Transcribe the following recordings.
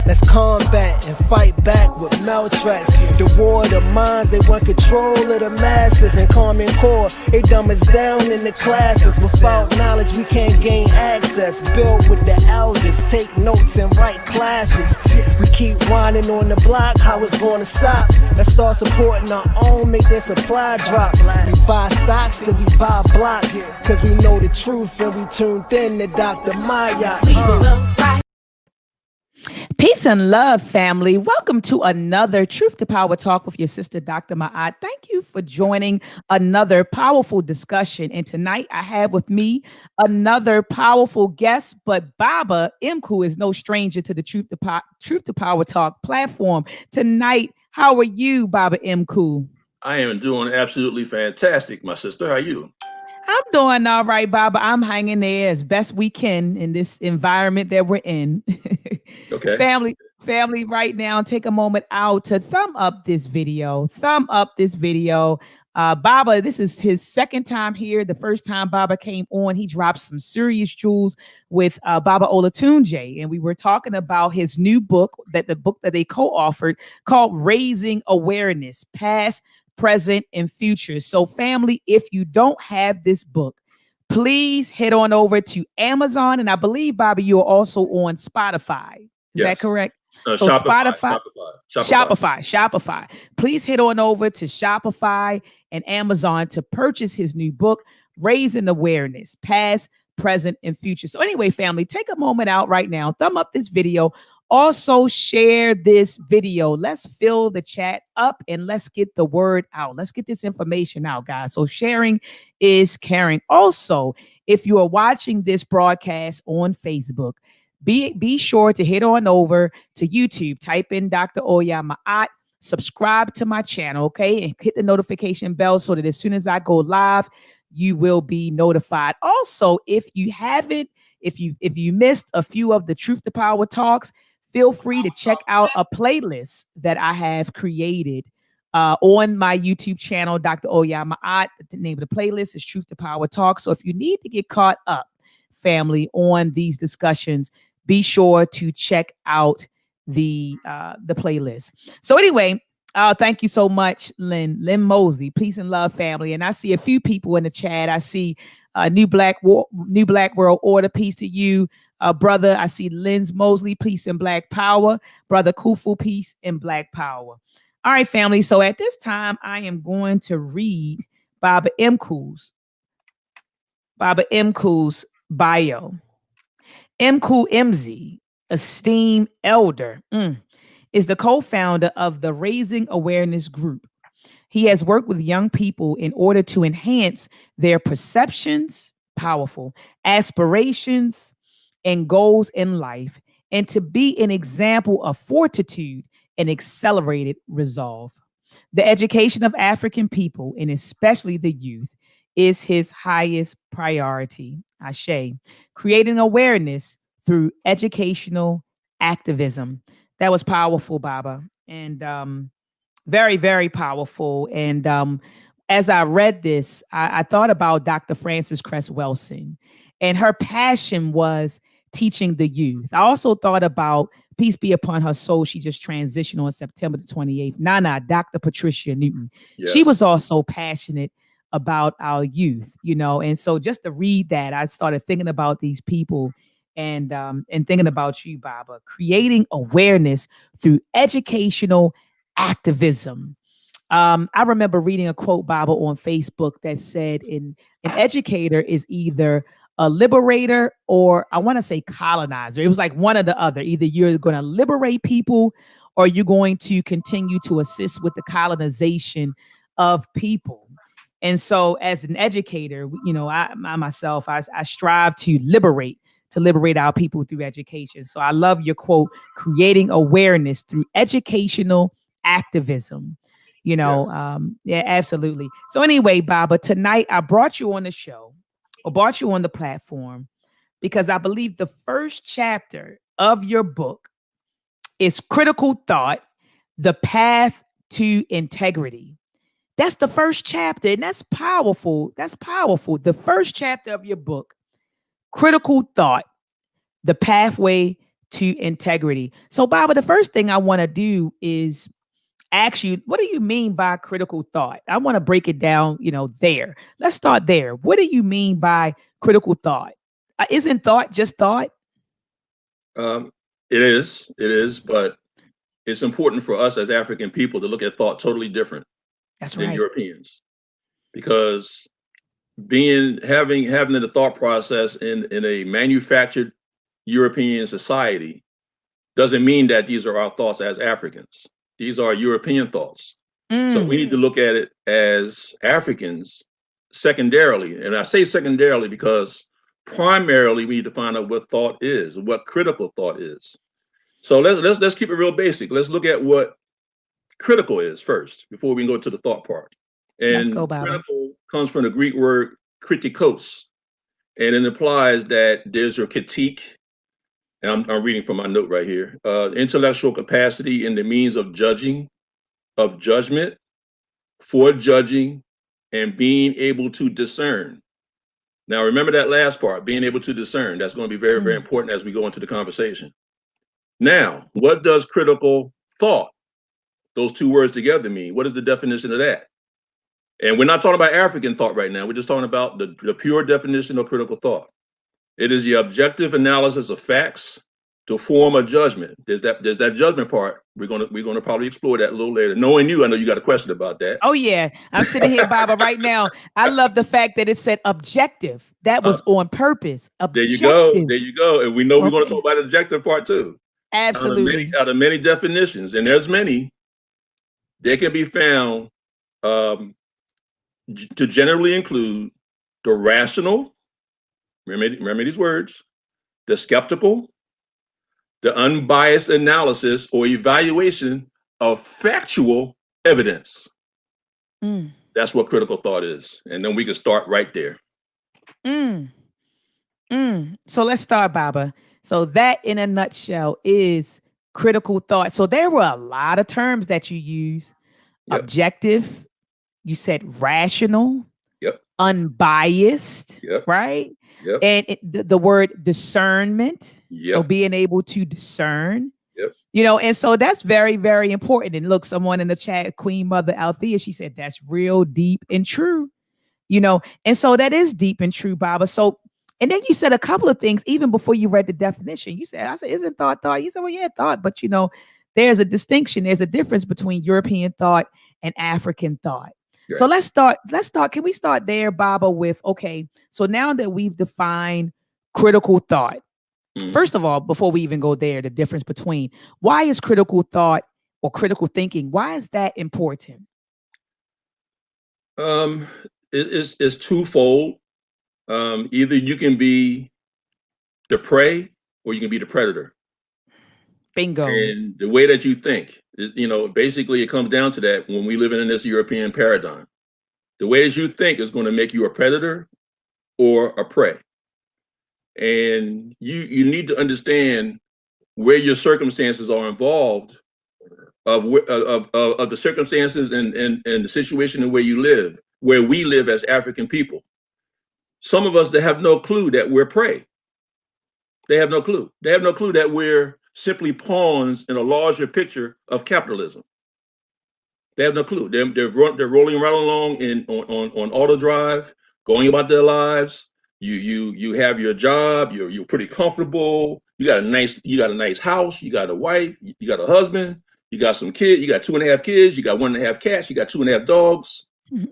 Let's combat and fight back with maltracks. The war of the minds, they want control of the masses. And common core, they dumb us down in the classes. Without knowledge, we can't gain access. Build with the elders, take notes and write classics. We keep whining on the block, how it's gonna stop? Let's start supporting our own, make their supply drop. We buy stocks, then we buy blocks. Cause we know the truth and we tuned in to Dr. Maat. Peace and love, family. Welcome to another Truth to Power Talk with your sister, Dr. Maat. Thank you for joining another powerful discussion. And tonight I have with me another powerful guest, but Baba Mkuu is no stranger to the Truth to Power Talk platform. Tonight, how are you, Baba Mkuu? I am doing absolutely fantastic, my sister. How are you? I'm doing all right, Baba. I'm hanging there as best we can in this environment that we're in. Okay. Family, right now, take a moment out to thumb up this video. Baba, this is his second time here. The first time Baba came on, he dropped some serious jewels with Baba Olatunji. And we were talking about his new book, the book that they co-authored called Raising Awareness, Past, Present, and Future. So family, if you don't have this book, please head on over to Amazon. And I believe, Bobby, you're also on Spotify. Is that correct? So Shopify. Please head on over to Shopify and Amazon to purchase his new book, Raising Awareness, Past, Present, and Future. So anyway, family, take a moment out right now. Thumb up this video. Also share this video. Let's fill the chat up and let's get the word out. Let's get this information out, guys. So sharing is caring. Also, if you are watching this broadcast on Facebook, be sure to head on over to YouTube, type in Dr. Maat, subscribe to my channel, okay? And hit the notification bell so that as soon as I go live, you will be notified. Also, if you missed a few of the Truth to Power talks, feel free to check out a playlist that I have created on my YouTube channel, Dr. Maat. The name of the playlist is Truth to Power Talk. So if you need to get caught up, family, on these discussions, be sure to check out the playlist. So anyway, thank you so much, Lynn Mosley. Peace and love, family. And I see a few people in the chat. I see New Black World Order. Peace to you, brother. I see Lynn Mosley. Peace and Black Power. Brother Kufu. Peace and Black Power. All right, family. So at this time, I am going to read Baba Mkuu's bio. Mkuu Mzee, esteemed elder, is the co-founder of the Raising Awareness Group. He has worked with young people in order to enhance their perceptions, powerful aspirations, and goals in life, and to be an example of fortitude and accelerated resolve. The education of African people, and especially the youth, is his highest priority. Ashe, creating awareness through educational activism. That was powerful, Baba, and very, very powerful. And as I read this, I thought about Dr. Frances Cress Welsing, and her passion was teaching the youth. I also thought about, peace be upon her soul, she just transitioned on September the 28th, Dr. Patricia Newton. Yes. She was also passionate about our youth, and so just to read that, I started thinking about these people and thinking about you, Baba, creating awareness through educational activism. I remember reading a quote, Baba, on Facebook that said, an educator is either a liberator or, I want to say, colonizer. It was like one or the other. Either you're going to liberate people or you're going to continue to assist with the colonization of people. And so as an educator, I myself strive to liberate our people through education. So I love your quote, creating awareness through educational activism. Yes. Yeah, absolutely. So anyway, Baba, tonight I brought you on the show, or brought you on the platform, because I believe the first chapter of your book is Critical Thought, The Path to Integrity. That's the first chapter, and that's powerful. That's powerful. The first chapter of your book, Critical Thought, The Pathway to integrity. So, Baba, the first thing I want to do is ask you, what do you mean by critical thought? I want to break it down, there. Let's start there. What do you mean by critical thought? Isn't thought just thought? It is, but it's important for us as African people to look at thought totally different That's than right. Europeans, because having the thought process in a manufactured European society doesn't mean that these are our thoughts as Africans. These are European thoughts. So we need to look at it as Africans secondarily. And I say secondarily because primarily we need to find out what thought is, what critical thought is. So let's keep it real basic. Let's look at what critical is first before we go to the thought part. And Let's go, Baba. critical comes from the Greek word kritikos, and it implies that there's a critique. And I'm reading from my note right here. Intellectual capacity in the means of judgment, for judging, and being able to discern. Now, remember that last part, being able to discern. That's going to be very, very important as we go into the conversation. Now, what does critical thought, those two words together, mean? What is the definition of that? And we're not talking about African thought right now. We're just talking about the pure definition of critical thought. It is the objective analysis of facts to form a judgment. There's that judgment part. We're gonna probably explore that a little later. Knowing you, I know you got a question about that. Oh yeah, I'm sitting here, Baba, right now. I love the fact that it said objective. That was on purpose. Objective. There you go. And we know we're going to talk about the objective part too. Absolutely. Out of many definitions, and there's many, they can be found to generally include the rational. Remember these words: the skeptical, the unbiased analysis or evaluation of factual evidence. That's what critical thought is. And then we can start right there. So let's start, Baba. So that in a nutshell is critical thought. So there were a lot of terms that you use. Yep. Objective, you said rational, yep, unbiased, yep, right? Yep. And the word discernment. Yep. So being able to discern. Yep. And so that's very, very important. And look, someone in the chat, Queen Mother Althea, she said that's real deep and true. And so that is deep and true, Baba. So, and then you said a couple of things even before you read the definition. I said, isn't thought? You said, well, yeah, thought, but there's a distinction. There's a difference between European thought and African thought. Right. So let's start. Can we start there, Baba, with, okay, so now that we've defined critical thought, first of all, before we even go there, the difference between, why is critical thought or critical thinking, why is that important? It's twofold. Either you can be the prey or you can be the predator. Bingo. And the way that you think, basically it comes down to that when we live in this European paradigm. The way that you think is going to make you a predator or a prey. And you need to understand where your circumstances are involved, of the circumstances and the situation in where you live, where we live as African people. Some of us that have no clue that we're prey. They have no clue. They have no clue that we're simply pawns in a larger picture of capitalism. They have no clue. They're rolling right along on auto drive, going about their lives. You have your job. You're pretty comfortable. You got a nice house. You got a wife. You got a husband. You got some kids. You got 2.5 kids. You got 1.5 cats. You got 2.5 dogs. You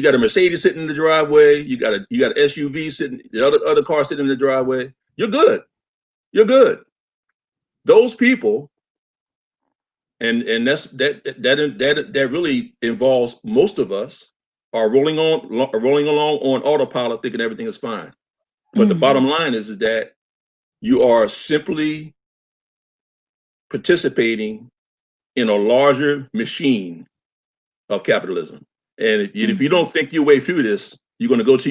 got a Mercedes sitting in the driveway. You got an SUV sitting. The other car sitting in the driveway. You're good. You're good. Those people, and that really involves most of us, are rolling along on autopilot, thinking everything is fine. But the bottom line is that you are simply participating in a larger machine of capitalism. And if you don't think your way through this, you're going to go to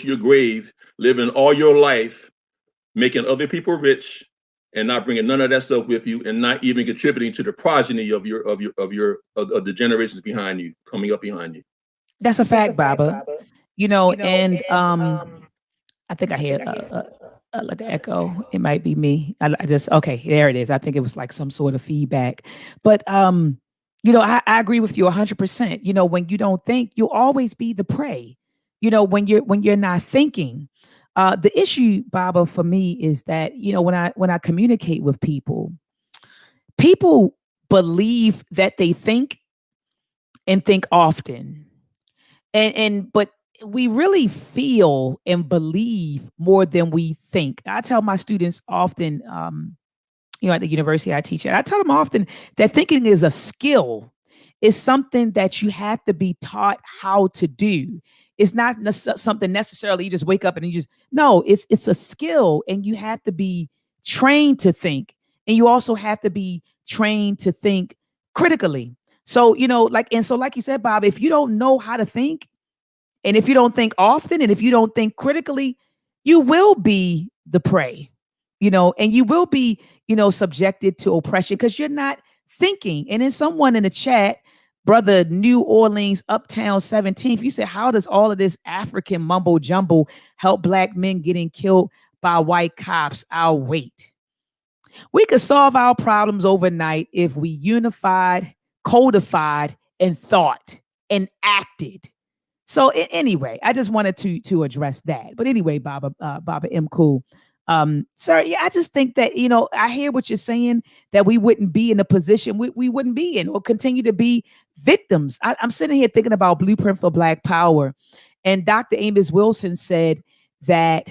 your grave, living all your life, making other people rich, and not bringing none of that stuff with you, and not even contributing to the progeny of the generations behind you, coming up behind you. That's a fact, Baba. I think I hear Like an echo. It might be me. I just okay. There it is. I think it was like some sort of feedback. But I agree with you 100%. When you don't think, you'll always be the prey. When you're not thinking. The issue, Baba, for me is that when I communicate with people, people believe that they think and think often, but we really feel and believe more than we think. I tell my students often, at the university I teach at, I tell them often that thinking is a skill. It's something that you have to be taught how to do. It's not something necessarily you just wake up and you just no. It's a skill, and you have to be trained to think, and you also have to be trained to think critically. So like you said, Bob, if you don't know how to think, and if you don't think often, and if you don't think critically, you will be the prey, and you will be, subjected to oppression because you're not thinking. And then someone in the chat, brother New Orleans Uptown 17th, you said, how does all of this African mumbo jumbo help black men getting killed by white cops? I'll wait. We could solve our problems overnight if we unified, codified, and thought and acted. So anyway, I just wanted to address that. But anyway, Baba Mkuu, sir, yeah, I just think that I hear what you're saying, that we wouldn't be in the position we wouldn't be in, or continue to be victims. I'm sitting here thinking about Blueprint for Black Power, and Dr. Amos Wilson said that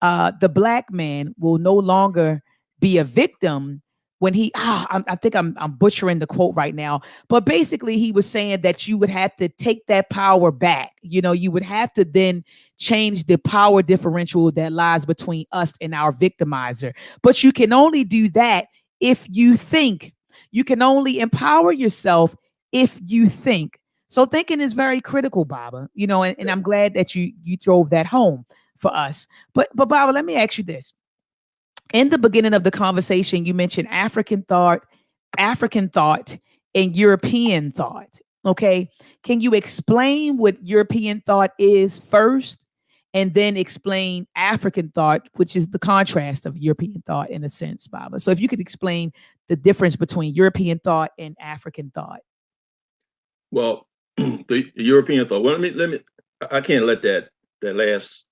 the black man will no longer be a victim when I think I'm butchering the quote right now, but basically he was saying that you would have to take that power back. You would have to then change the power differential that lies between us and our victimizer. But you can only do that if you think. You can only empower yourself if you think. So thinking is very critical, Baba. And I'm glad that you drove that home for us. But Baba, let me ask you this. In the beginning of the conversation, you mentioned African thought, and European thought. Okay. Can you explain what European thought is first, and then explain African thought, which is the contrast of European thought in a sense, Baba? So if you could explain the difference between European thought and African thought. Well, the European thought. Well, let me. I can't let that last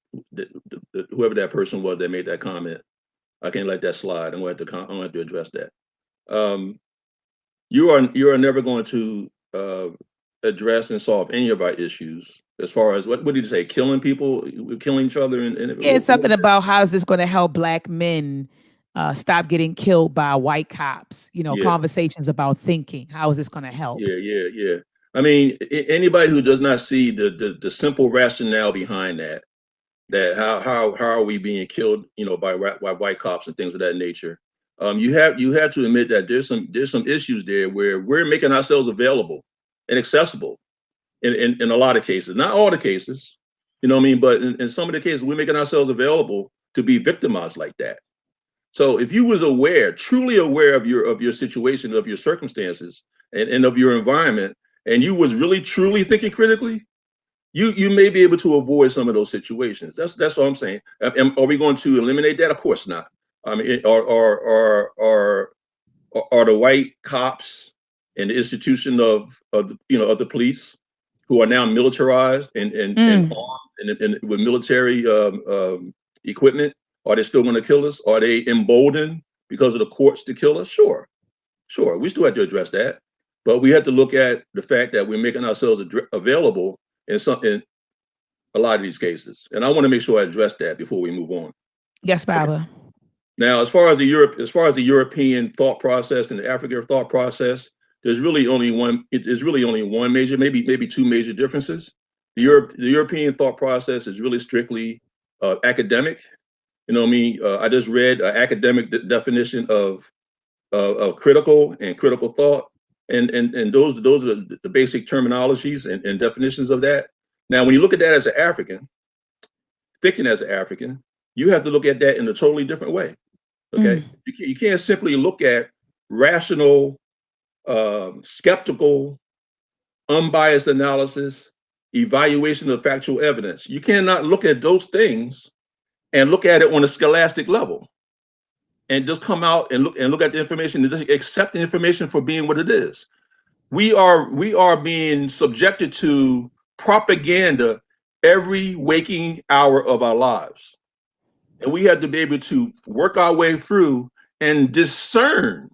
whoever that person was that made that comment. I can't let that slide. I'm going to have to address that. You are never going to address and solve any of our issues as far as what did you say? Killing people, killing each other, and it's something about how is this going to help black men stop getting killed by white cops? Conversations about thinking. How is this going to help? Yeah. I mean, anybody who does not see the simple rationale behind that how are we being killed, by white cops and things of that nature? You have to admit that there's some issues there where we're making ourselves available and accessible in a lot of cases, not all the cases, but in some of the cases we're making ourselves available to be victimized like that. So if you was truly aware of your situation, of your circumstances, and of your environment, and you was really truly thinking critically, you may be able to avoid some of those situations. That's all I'm saying. Are we going to eliminate that? Of course not. I mean, are the white cops and the institution of the police, who are now militarized and armed and with military equipment, are they still going to kill us? Are they emboldened because of the courts to kill us? Sure. We still have to address that, but we have to look at the fact that we're making ourselves available in a lot of these cases, and I want to make sure I address that before we move on. Yes, Baba. Okay. Now, as far as the European thought process and the African thought process, there's really only one. There's really only one major, maybe two major differences. The European thought process is really strictly academic. I just read an academic definition of critical and critical thought. And those are the basic terminologies and definitions of that. Now, when you look at that as an African, thinking as an African, you have to look at that in a totally different way. Okay, you can't simply look at rational, skeptical, unbiased analysis, evaluation of factual evidence. You cannot look at those things and look at it on a scholastic level, and just come out and look at the information and just accept the information for being what it is. We are being subjected to propaganda every waking hour of our lives. And we have to be able to work our way through and discern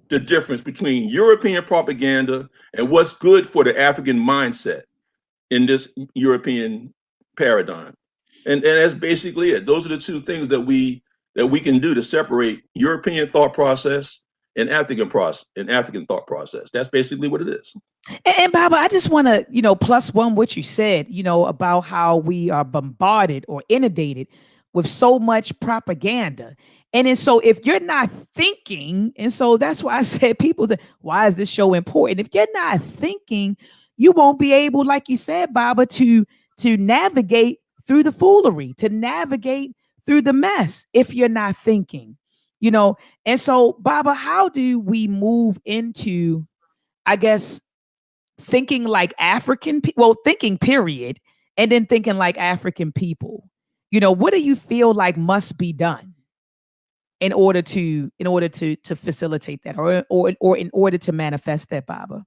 the difference between European propaganda and what's good for the African mindset in this European paradigm. And that's basically it. Those are the two things that we can do to separate European thought process and African thought process. That's basically what it is. And Baba, I just want to, plus one what you said, about how we are bombarded or inundated with so much propaganda. And then so if you're not thinking, and so that's why I said people that why is this show important? If you're not thinking, you won't be able, like you said, Baba, to navigate through the foolery, to navigate through the mess if you're not thinking, And so, Baba, how do we move into, I guess, thinking like African people, well, thinking period, and then thinking like African people? What do you feel like must be done in order to facilitate that, or in order to manifest that, Baba?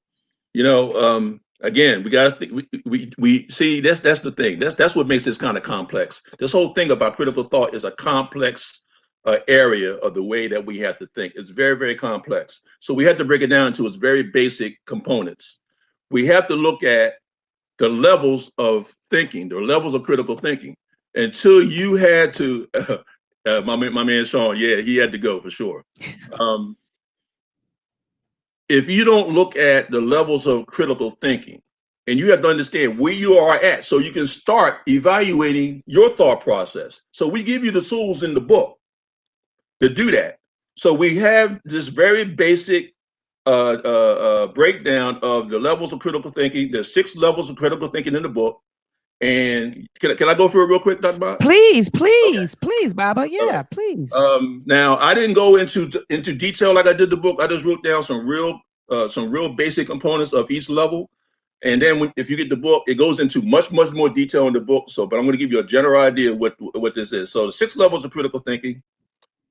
Again, we got to we see that's the thing. That's what makes this kind of complex. This whole thing about critical thought is a complex area of the way that we have to think. It's very, very complex. So we have to break it down to its very basic components. We have to look at the levels of thinking, the levels of critical thinking. Until you had to, my man Sean, yeah, he had to go for sure. If you don't look at the levels of critical thinking, and you have to understand where you are at, so you can start evaluating your thought process. So we give you the tools in the book to do that. So we have this very basic breakdown of the levels of critical thinking. There's 6 levels of critical thinking in the book. And can I go through it real quick, Dr. Maat? Please, Baba. Yeah, please. Now I didn't go into detail like I did the book. I just wrote down some real basic components of each level. And then if you get the book, it goes into much more detail in the book. But I'm going to give you a general idea of what this is. So the 6 levels of critical thinking.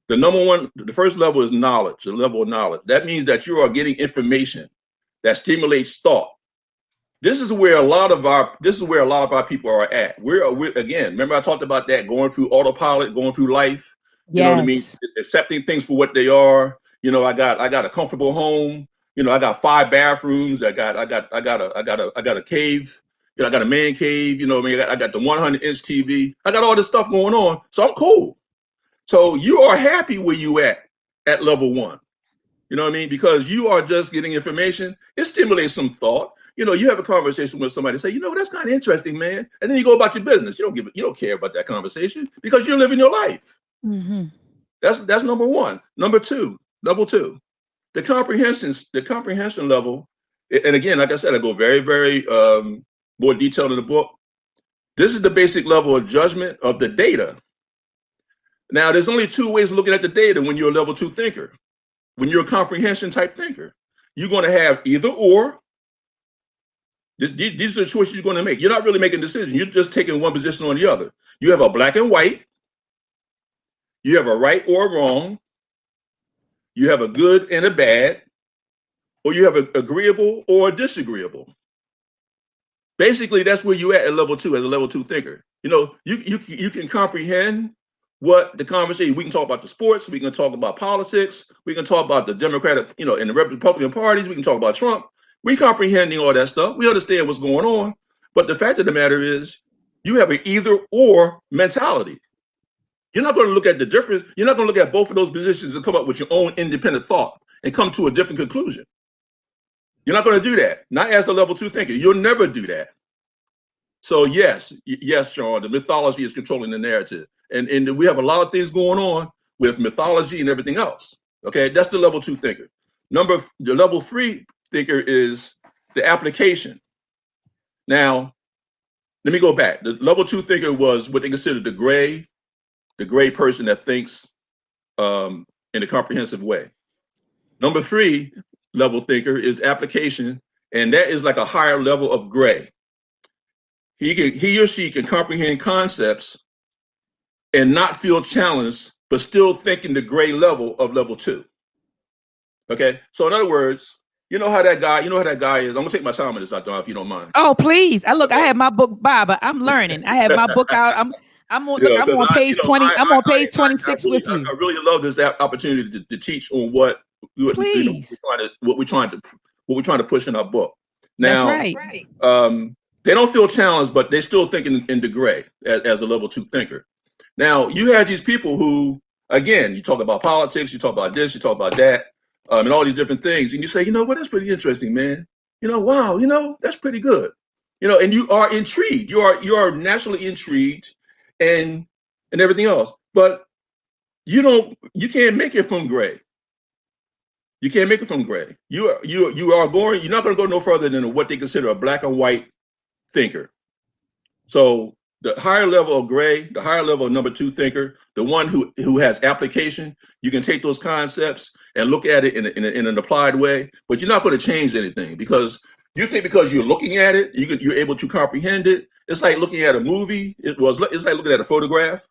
The first level is knowledge, the level of knowledge. That means that you are getting information that stimulates thought. This is where a lot of our people are at. We're again, remember I talked about that, going through autopilot, going through life. You know what I mean? Accepting things for what they are. I got a comfortable home. I got 5 bathrooms. I got a cave. I got a man cave. I got the 100-inch TV. I got all this stuff going on. So I'm cool. So you are happy where you at level 1. You know what I mean? Because you are just getting information. It stimulates some thought. You have a conversation with somebody, say, that's kind of interesting, man. And then you go about your business. You don't care about that conversation because you're living your life. Mm-hmm. That's number 1. Level 2, the comprehension level. And again, like I said, I go very, very more detailed in the book. This is the basic level of judgment of the data. Now, there's only 2 ways of looking at the data when you're a level 2 thinker. When you're a comprehension type thinker, you're going to have either or. These are the choices you're going to make. You're not really making a decision. You're just taking one position or the other. You have a black and white. You have a right or a wrong. You have a good and a bad. Or you have an agreeable or a disagreeable. Basically, that's where you at level 2 as a level 2 thinker. You can comprehend what the conversation. We can talk about the sports. We can talk about politics. We can talk about the Democratic, and the Republican parties. We can talk about Trump. We comprehending all that stuff. We understand what's going on. But the fact of the matter is, you have an either or mentality. You're not going to look at the difference. You're not going to look at both of those positions and come up with your own independent thought and come to a different conclusion. You're not going to do that. Not as a level 2 thinker. You'll never do that. So yes, Sean, the mythology is controlling the narrative. And we have a lot of things going on with mythology and everything else. Okay, that's the level 2 thinker. The level 3 thinker is the application. Now, let me go back. The level 2 thinker was what they considered the gray person that thinks in a comprehensive way. Number 3 level thinker is application, and that is like a higher level of gray. He or she can comprehend concepts and not feel challenged, but still think in the gray level of level 2. Okay, so in other words, you know how that guy is. I'm gonna take my time on this, Dr. if you don't mind. Oh, please. I have my book, Baba. I'm learning. I have my book out. I'm on page 20. I'm on page 26 with you. I really love this opportunity to teach on what we're trying to push in our book. Now, that's right. They don't feel challenged, but they still think in the gray as a level 2 thinker. Now, you have these people who, again, you talk about politics, you talk about this, you talk about that, and all these different things, and you say, you know what, that's pretty interesting, man. Wow, that's pretty good. And you are intrigued. You are naturally intrigued, and everything else. But you can't make it from gray. You can't make it from gray. You're not going to go no further than what they consider a black and white thinker. So the higher level of gray, the higher level of number 2 thinker, the one who has application, you can take those concepts and look at it in an applied way, but you're not going to change anything because you think because you're looking at it, you're able to comprehend it. It's like looking at a movie. It's like looking at a photograph,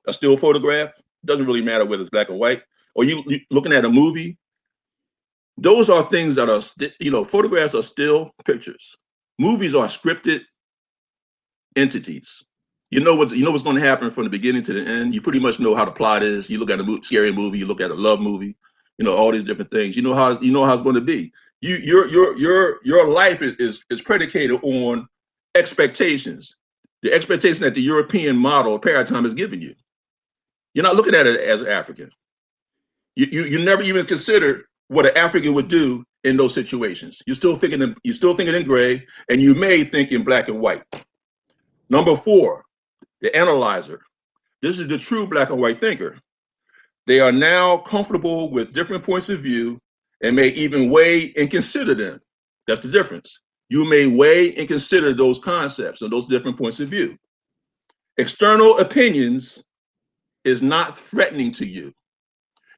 a still photograph. It doesn't really matter whether it's black or white, or you looking at a movie. Those are things that are, photographs are still pictures. Movies are scripted entities. You know what's going to happen from the beginning to the end. You pretty much know how the plot is. You look at a scary movie, you look at a love movie, all these different things. You know how it's going to be. Your life is predicated on expectations. The expectation that the European model paradigm has given you. You're not looking at it as an African. You never even considered what an African would do in those situations. You're still thinking in gray, and you may think in black and white. Number 4, the analyzer. This is the true black and white thinker. They are now comfortable with different points of view and may even weigh and consider them. That's the difference. You may weigh and consider those concepts and those different points of view. External opinions is not threatening to you.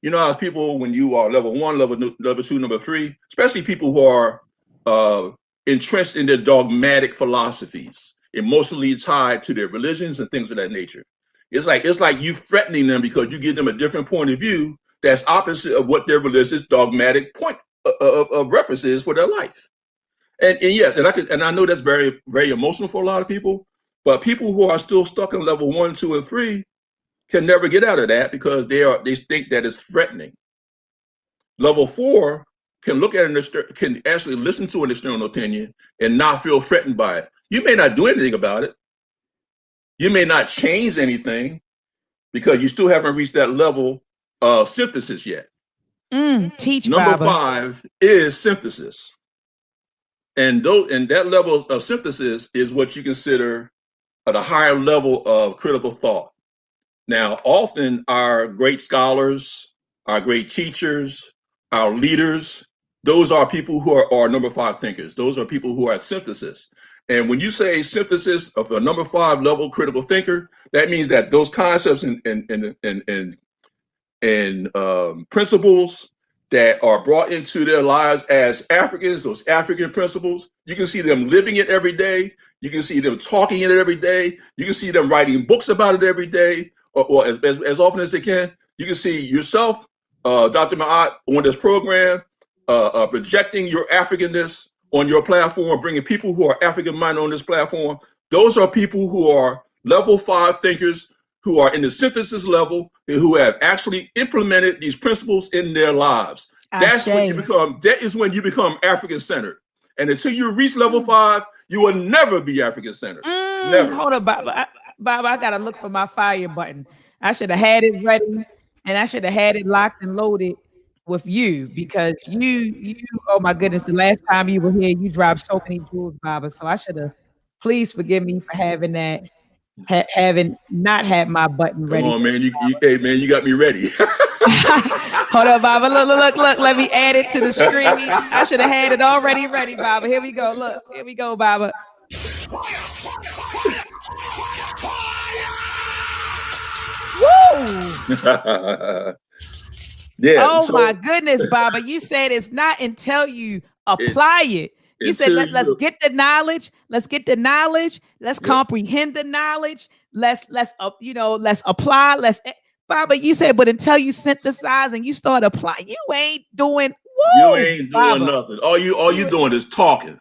You know how people, when you are level 1, level 2, number 3, especially people who are entrenched in their dogmatic philosophies, emotionally tied to their religions and things of that nature. It's like you threatening them because you give them a different point of view that's opposite of what their religious dogmatic point of reference is for their life. And yes, and I know that's very, very emotional for a lot of people, but people who are still stuck in level 1, 2, and 3 can never get out of that because they think that it's threatening. Level 4 can can actually listen to an external opinion and not feel threatened by it. You may not do anything about it. You may not change anything because you still haven't reached that level of synthesis yet. Teach, Number Baba. 5 is synthesis. And that level of synthesis is what you consider at a higher level of critical thought. Now, often our great scholars, our great teachers, our leaders, those are people who are number 5 thinkers. Those are people who are at synthesis. And when you say synthesis of a number 5 level critical thinker, that means that those concepts and principles that are brought into their lives as Africans, those African principles, you can see them living it every day. You can see them talking it every day. You can see them writing books about it every day, or as often as they can. You can see yourself, Dr. Maat, on this program, projecting your Africanness on your platform, bringing people who are African-minded on this platform. Those are people who are level 5 thinkers, who are in the synthesis level, and who have actually implemented these principles in their lives. That is when you become African-centered. And until you reach level 5, you will never be African-centered. Never. Hold on, Baba. I gotta look for my fire button. I should have had it ready, and I should have had it locked and loaded with you because you. Oh my goodness! The last time you were here, you dropped so many jewels, Baba. So I should have. Please forgive me for having that. Having not had my button ready. Come on, man. Hey, man, you got me ready. Hold on, Baba. Look. Let me add it to the screen. I should have had it already ready, Baba. Here we go. Look. Here we go, Baba. Woo! Yeah. Oh my goodness, Baba. You said it's not until you apply it. You said let's get the knowledge. Let's get the knowledge. Let's comprehend the knowledge. let's apply. Baba, you said, but until you synthesize and you start applying, you ain't doing. You Woo, ain't doing Baba. nothing. All you doing is talking,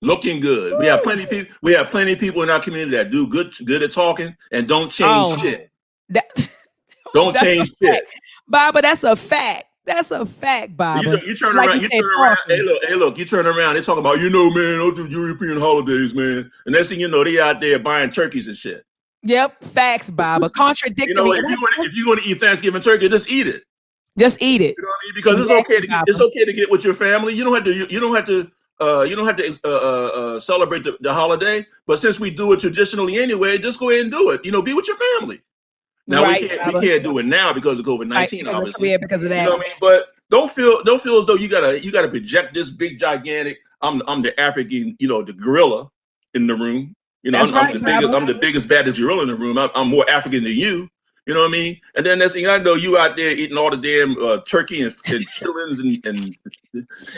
looking good. We have plenty of people. We have plenty of people in our community that do good at talking and don't change shit. That, Don't that's a change fact, shit. Baba. That's a fact. That's a fact, Baba. You turn Like around. You said, turn around. talking. Hey, look. You turn around. They talking about, man. Don't do European holidays, man. And next thing you know, they out there buying turkeys and shit. Yep, facts, Baba. Contradictory. If you want to eat Thanksgiving turkey, just eat it. Just eat it. You know what I mean? Because Exactly, it's okay to get with your family. You don't have to celebrate the holiday. But since we do it traditionally anyway, just go ahead and do it. Be with your family. Now right, we can't do it now because of COVID-19, right, obviously. because of that. You know what I mean? But don't feel as though you gotta project this big gigantic. I'm the African, the gorilla in the room. That's I'm the biggest, baddest gorilla in the room. I'm more African than you. You know what I mean? And then next thing I know, you out there eating all the damn turkey and chillings and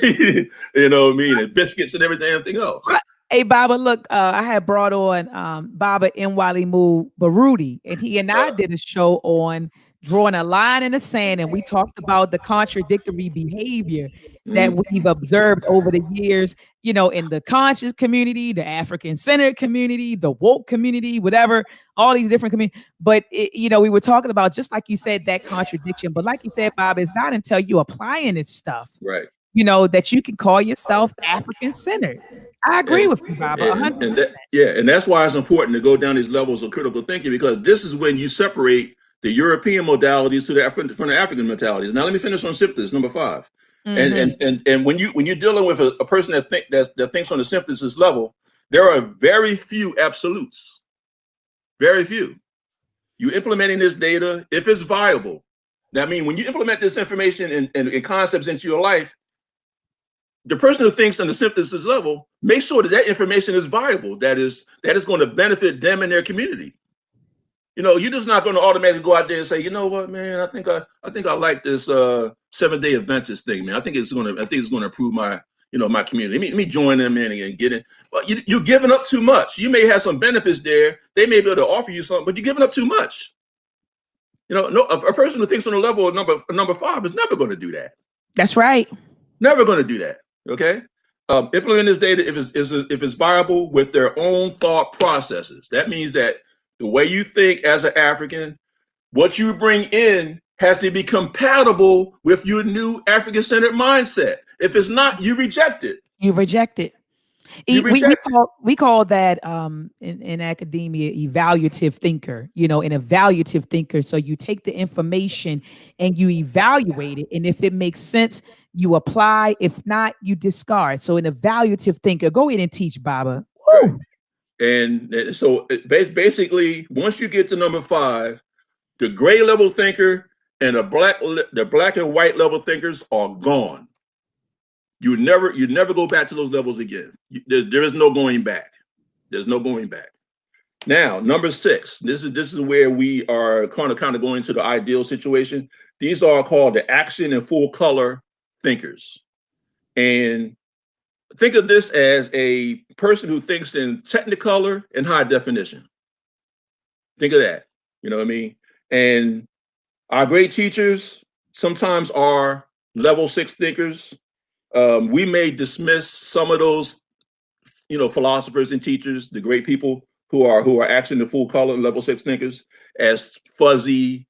you know what I mean, and biscuits and everything else. Hey, Baba, look, I had brought on Baba Mkuu Baruti, and he and I did a show on drawing a line in the sand, and we talked about the contradictory behavior that we've observed over the years, in the conscious community, the African-centered community, the woke community, whatever, all these different communities. But, we were talking about, just like you said, that contradiction. But like you said, Bob, it's not until you applying this stuff, right, that you can call yourself African-centered. I agree with you, Baba, 100%. And that's why it's important to go down these levels of critical thinking, because this is when you separate the European modalities from the African mentalities. Now, let me finish on synthesis, number 5. And when you're dealing with a person that thinks on the synthesis level, there are very few absolutes. Very few. You implementing this data, if it's viable. Now, I mean, when you implement this information and concepts into your life, the person who thinks on the synthesis level, make sure that information is viable, that is going to benefit them and their community. You're just not going to automatically go out there and say, you know what, man, I think I like this 7-day Adventist thing, man. I think it's going to improve my my community. Let me join them in and get it. But you're giving up too much. You may have some benefits there. They may be able to offer you something, but you're giving up too much. A person who thinks on the level of number 5 is never going to do that. That's right. Never going to do that. Okay. Implement this data if it's viable with their own thought processes. That means that the way you think as an African, what you bring in has to be compatible with your new African-centered mindset. If it's not, you reject it. You reject it. We call that in academia evaluative thinker, an evaluative thinker. So you take the information and you evaluate it. And if it makes sense, you apply. If not, you discard. So an evaluative thinker, go in and teach, Baba. Right. And so basically, once you get to number 5, the gray level thinker and the black and white level thinkers are gone. You never go back to those levels again. There is no going back. There's no going back. Now, number 6. This is where we are kind of going to the ideal situation. These are called the action and full color thinkers. And think of this as a person who thinks in technicolor and high definition. Think of that. You know what I mean? And our great teachers sometimes are level 6 thinkers. We may dismiss some of those, philosophers and teachers, the great people who are actually the full color level 6 thinkers, as fuzzy,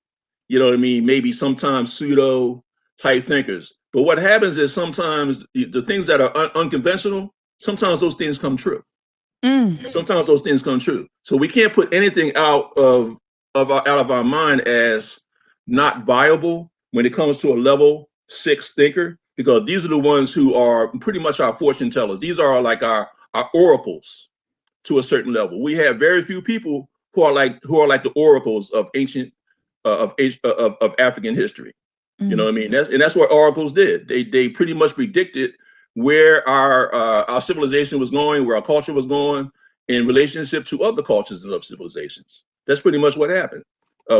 maybe sometimes pseudo type thinkers. But what happens is sometimes the things that are unconventional, sometimes those things come true. Sometimes those things come true. So we can't put anything out of our mind as not viable when it comes to a level 6 thinker, because these are the ones who are pretty much our fortune tellers. These are like our oracles to a certain level. We have very few people who are like the oracles of ancient of African history. You know what I mean? That's what oracles did. They pretty much predicted where our civilization was going, where our culture was going in relationship to other cultures and other civilizations. That's pretty much what happened.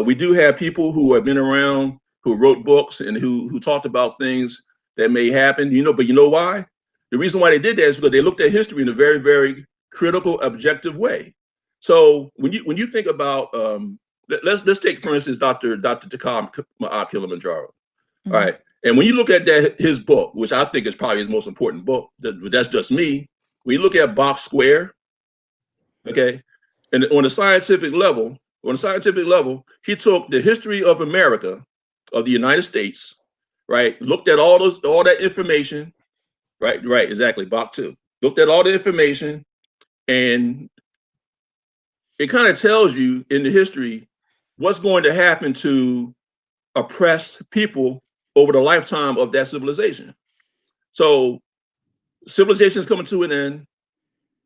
We do have people who have been around, who wrote books and who talked about things that may happen, but you know why? The reason why they did that is because they looked at history in a very, very critical, objective way. So when you think about let's take for instance Dr. Maat Kilimanjaro. Mm-hmm. All right. And when you look at his book, which I think is probably his most important book, that's just me. When you look at Box Square, okay, and on a scientific level, he took the history of America, of the United States, right? Looked at all that information, right, exactly, Box 2. Looked at all the information, and it kind of tells you in the history what's going to happen to oppressed people over the lifetime of that civilization. So civilization is coming to an end.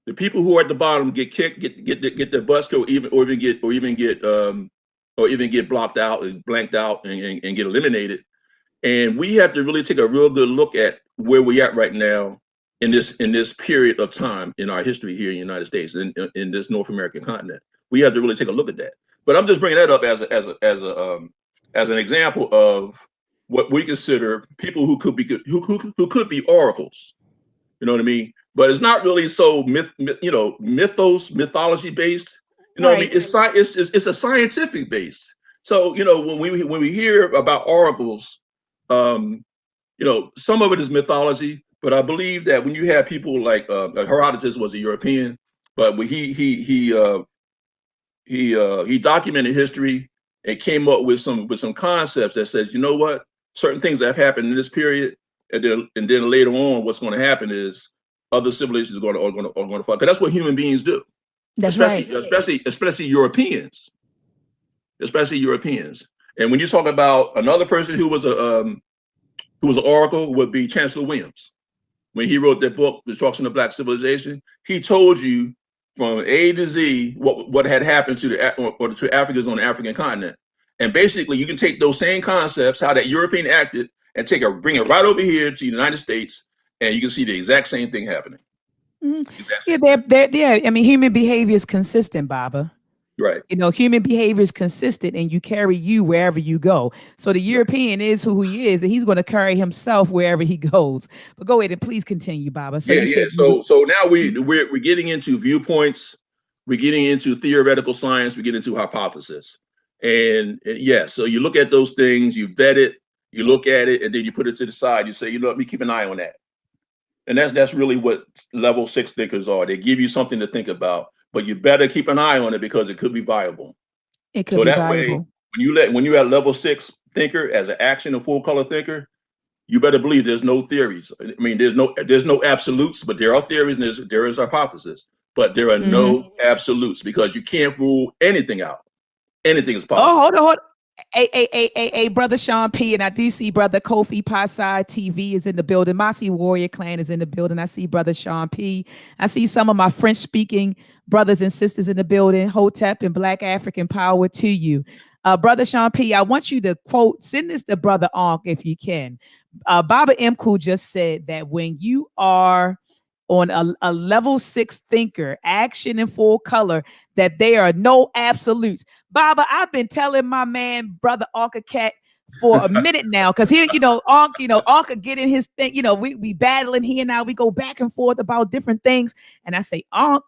The people who are at the bottom get kicked, get their butts killed, or even get blocked out and blanked out and get eliminated. And we have to really take a real good look at where we're at right now in this period of time in our history here in the United States, in this North American continent. We have to really take a look at that. But I'm just bringing that up as an example of what we consider people who could be oracles. You know what I mean? But it's not really so mythology based. You know what I mean? It's a scientific base. So when we hear about oracles, some of it is mythology. But I believe that when you have people like Herodotus was a European, but he documented history and came up with some concepts that says, you know what, certain things that have happened in this period, and then later on, what's going to happen is other civilizations are going to fall. Because that's what human beings do. That's especially Europeans. And when you talk about another person who was an oracle, would be Chancellor Williams. When he wrote that book, Destruction of Black Civilization, he told you from A to Z what had happened to Africans on the African continent. And basically, you can take those same concepts, how that European acted, and bring it right over here to the United States, and you can see the exact same thing happening. Mm-hmm. Yeah. I mean, human behavior is consistent, Baba. Right. Human behavior is consistent, and you carry you wherever you go. So the European is who he is, and he's going to carry himself wherever he goes. But go ahead and please continue, Baba. So So now we're getting into viewpoints, we're getting into theoretical science, we get into hypothesis, and so you look at those things, you vet it, you look at it, and then you put it to the side. You say, let me keep an eye on that, and that's really what level 6 thinkers are. They give you something to think about. But you better keep an eye on it because it could be viable. It could be viable. Way, when you're at level 6 thinker as an action and full color thinker, you better believe there's no theories. I mean, there's no absolutes, but there are theories and there is hypothesis. But there are no absolutes because you can't rule anything out. Anything is possible. Oh, hold on. Hey, brother Sean P, and I do see brother Kofi Pasai TV is in the building. Masi Warrior Clan is in the building. I see brother Sean P. I see some of my French speaking brothers and sisters in the building. Hotep and Black African power to you. Brother Sean P, I want you to send this to brother Ankh if you can. Baba Mkuu just said that when you are on a level 6 thinker, action in full color, that there are no absolutes. Baba, I've been telling my man, brother Anka Cat, for a minute now, because here, Anka get in his thing, we battling here now, we go back and forth about different things. And I say, I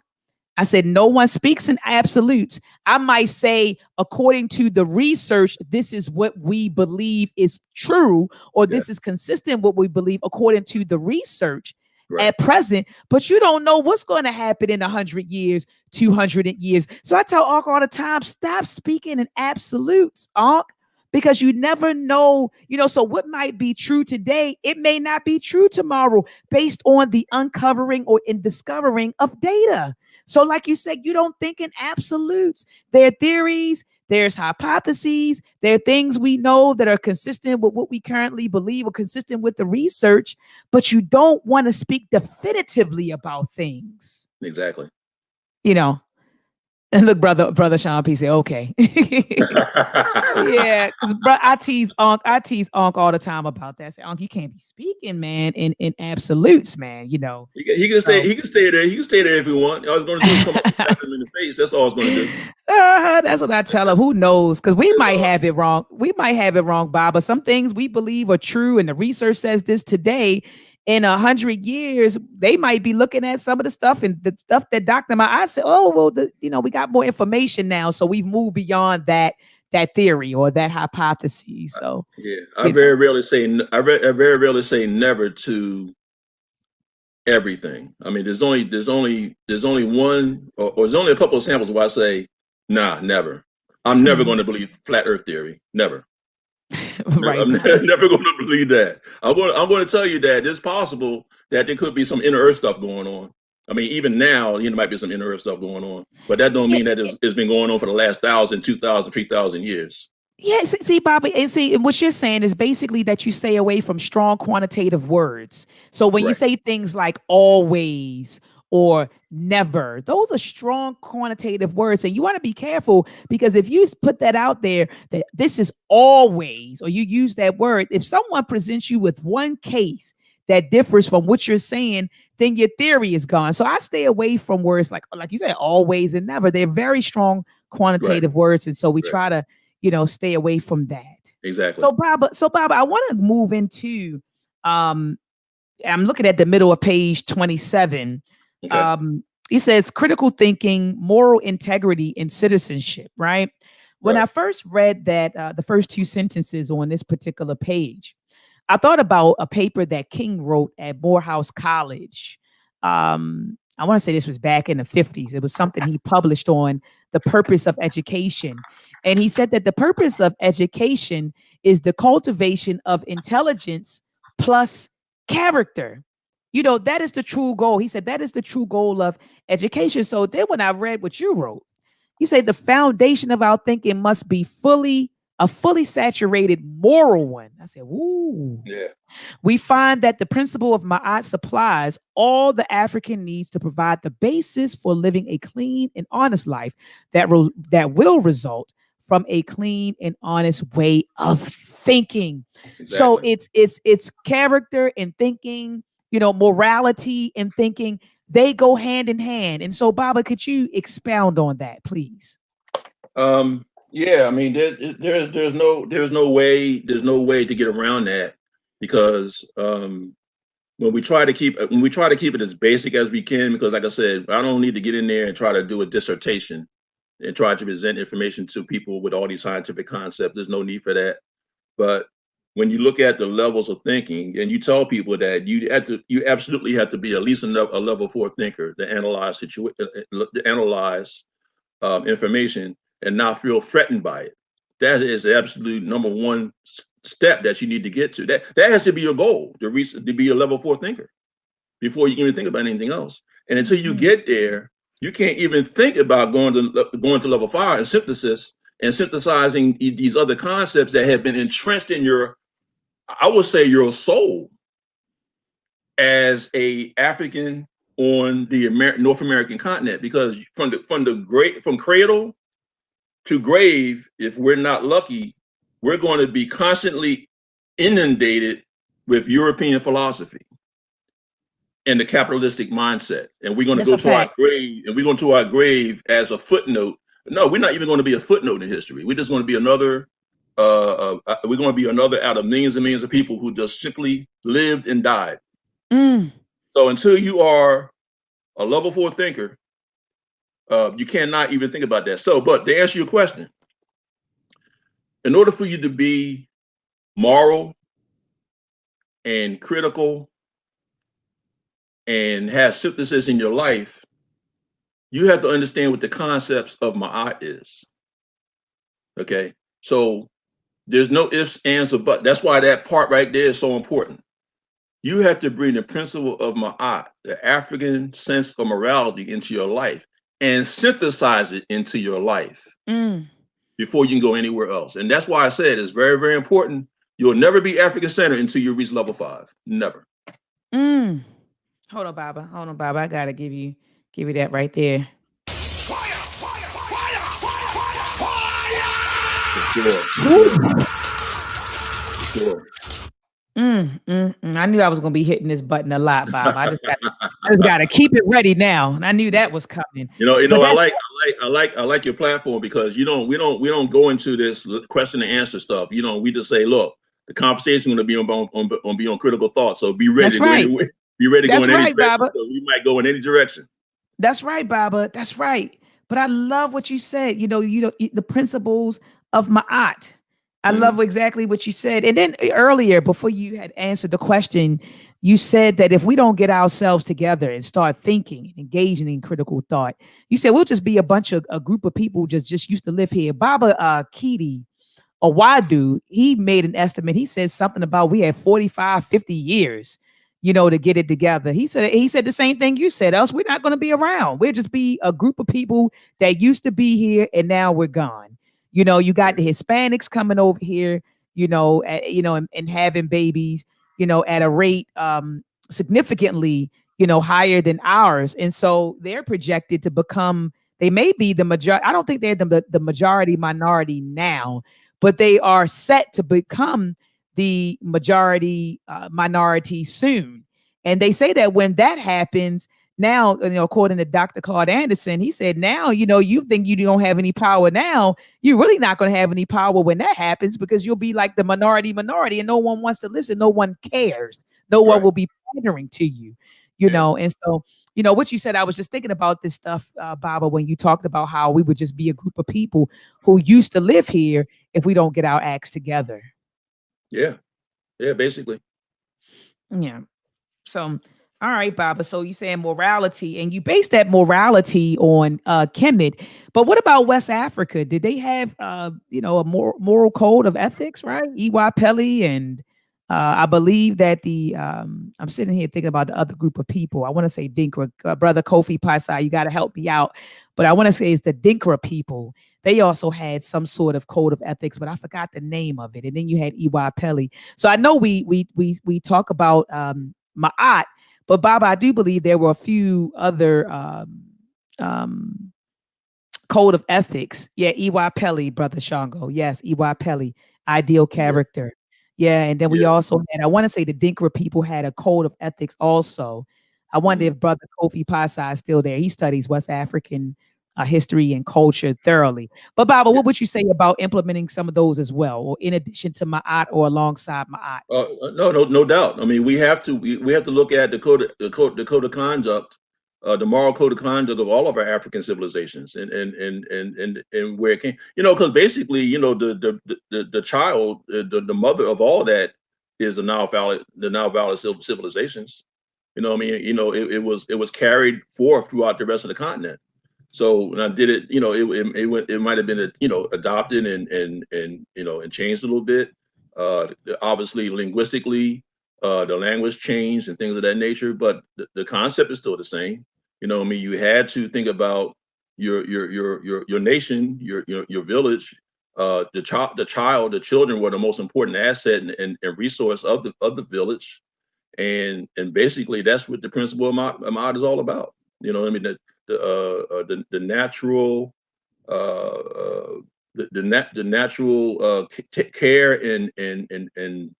said, no one speaks in absolutes. I might say, according to the research, this is what we believe is true, or this is consistent with what we believe according to the research. Right. At present, but you don't know what's going to happen in 100 years, 200 years. So I tell Ankh all the time, stop speaking in absolutes, Ankh, because you never know, so what might be true today, it may not be true tomorrow based on the uncovering or in discovering of data. So like you said, you don't think in absolutes. There are theories, there's hypotheses, there are things we know that are consistent with what we currently believe or consistent with the research, but you don't want to speak definitively about things. Exactly. And look, brother Sean P said, okay. Yeah, because I tease Ankh all the time about that. I say, Ankh, you can't be speaking, man, in absolutes, man. He can stay there. He can stay there if he wants. All I was going to do is come up and slap him in the face. That's all I was going to do. That's what I tell him. Who knows? Because we might have it wrong. We might have it wrong, Bob. But some things we believe are true, and the research says this today. in 100 years, they might be looking at some of the stuff and the stuff that Dr.maat said, oh, well, we got more information now. So we've moved beyond that theory or that hypothesis. So yeah, I very rarely say never to everything. I mean, there's only one or there's only a couple of samples where I say, nah, never. I'm never going to believe flat Earth theory. Never. Right. I'm never going to believe that. I'm going to tell you that it's possible that there could be some inner Earth stuff going on. I mean, even now, there might be some inner Earth stuff going on, but that don't mean that it's been going on for the last 1,000, 2,000, 3,000 years. Yes, see, Bobby, and see, what you're saying is basically that you stay away from strong quantitative words. So when you say things like always or never, those are strong quantitative words. And you want to be careful, because if you put that out there, that this is always, or you use that word, if someone presents you with one case that differs from what you're saying, then your theory is gone. So I stay away from words like you said, always and never. They're very strong quantitative words. And so we try to, stay away from that. Exactly. So Bob, I want to move into, I'm looking at the middle of page 27. Okay. He says critical thinking, moral integrity, and citizenship, right? When I first read that, the first two sentences on this particular page, I thought about a paper that King wrote at Morehouse College. I want to say this was back in the 50s. It was something he published on the purpose of education. And he said that the purpose of education is the cultivation of intelligence plus character. That is the true goal. He said that is the true goal of education. So then when I read what you wrote, you say the foundation of our thinking must be a fully saturated moral one. I said, ooh. Yeah. We find that the principle of Ma'at supplies all the African needs to provide the basis for living a clean and honest life that will result from a clean and honest way of thinking. Exactly. So it's character and thinking, morality and thinking, they go hand in hand. And so, Baba, could you expound on that, please? Yeah, I mean, there's no way to get around that, because when we try to keep it as basic as we can, because like I said, I don't need to get in there and try to do a dissertation and try to present information to people with all these scientific concepts. There's no need for that. But when you look at the levels of thinking, and you tell people that you absolutely have to be at least a level 4 thinker to analyze information and not feel threatened by it. That is the absolute number one step that you need to get to. That has to be your goal, to be a level 4 thinker before you can even think about anything else. And until you get there, you can't even think about going to level 5 and synthesizing these other concepts that have been entrenched in your soul as a African on the North American continent. Because from cradle to grave, if we're not lucky, we're going to be constantly inundated with European philosophy and the capitalistic mindset. And we're going to go to our grave, and we're going to our grave as a footnote. No, we're not even going to be a footnote in history. We're just going to be another, we're going to be another out of millions and millions of people who just simply lived and died. So until you are a level 4 thinker, you cannot even think about that. So, but to answer your question, in order for you to be moral and critical and have synthesis in your life, you have to understand what the concepts of Ma'at is. Okay, so there's no ifs, ands, or buts. That's why that part right there is so important. You have to bring the principle of Ma'at, the African sense of morality, into your life and synthesize it into your life before you can go anywhere else. And that's why I said it's very, very important. You'll never be African centered until you reach level 5. Never. Hold on, Baba. I gotta give you that right there. Sure. I knew I was gonna be hitting this button a lot, Bob. I just gotta keep it ready now. And I knew that was coming. I like your platform, because we don't go into this question and answer stuff. We just say, look, The conversation is going to be on critical thought. So be ready That's to go right. anywhere. Be ready to That's go in any right, direction. Baba. So we might go in any direction. That's right, Baba. That's right. But I love what you said. The principles of Ma'at. I love exactly what you said. And then earlier, before you had answered the question, you said that if we don't get ourselves together and start thinking and engaging in critical thought, you said we'll just be a group of people who just used to live here. Baba Kiti Awadu, he made an estimate. He said something about we had 45, 50 years, to get it together. He said the same thing you said. Else we're not going to be around. We'll just be a group of people that used to be here and now we're gone. You got the Hispanics coming over here, and having babies, at a rate significantly, higher than ours. And so they're projected to become, they may be the majority. I don't think they're the majority minority now, but they are set to become the majority minority soon. And they say that when that happens, now, according to Dr. Claude Anderson, he said, now, you think you don't have any power now, you're really not going to have any power when that happens, because you'll be like the minority and no one wants to listen. No one cares. No one will be pandering to you, And so, what you said, I was just thinking about this stuff, Baba, when you talked about how we would just be a group of people who used to live here if we don't get our acts together. Yeah, basically. Yeah. So, all right, Baba. So you saying morality, and you base that morality on Kemet. But what about West Africa? Did they have a moral code of ethics, right? E.Y. Pelly, and I believe that I'm sitting here thinking about the other group of people. I want to say Dinkra, brother Kofi Paisai, you got to help me out. But I want to say it's the Dinkra people. They also had some sort of code of ethics, but I forgot the name of it. And then you had E.Y. Pelly. So I know we talk about Ma'at, but Baba, I do believe there were a few other code of ethics. Yeah, E.Y. Pelly, brother Shango. Yes, E.Y. Pelly, ideal character. Yeah, and then we also had, I want to say the Dinkra people had a code of ethics also. I wonder if brother Kofi Pasai is still there. He studies West African history and culture thoroughly. But Baba, what would you say about implementing some of those as well, or in addition to Ma'at or alongside Ma'at? No doubt. I mean, we have to look at the code of conduct, the moral code of conduct of all of our African civilizations, and where it came, because basically, the child, the mother of all that is the now valid civilizations. It was carried forth throughout the rest of the continent. So when I did it, it might have been, adopted and changed a little bit. Obviously, linguistically, the language changed and things of that nature, but the concept is still the same. You had to think about your nation, your village, the children were the most important asset and resource of the village, and basically that's what the principle of Ma'at is all about. The natural natural care and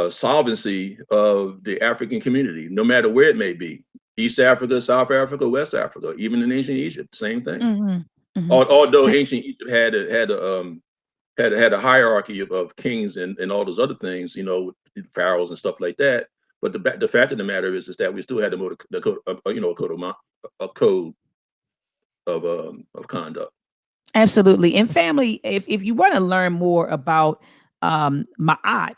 solvency of the African community, no matter where it may be, East Africa, South Africa, West Africa, even in ancient Egypt, same thing. Although ancient Egypt had a hierarchy of kings and all those other things, pharaohs and stuff like that. But the fact of the matter is that we still had a code of conduct. Absolutely. And family, if you want to learn more about Ma'at,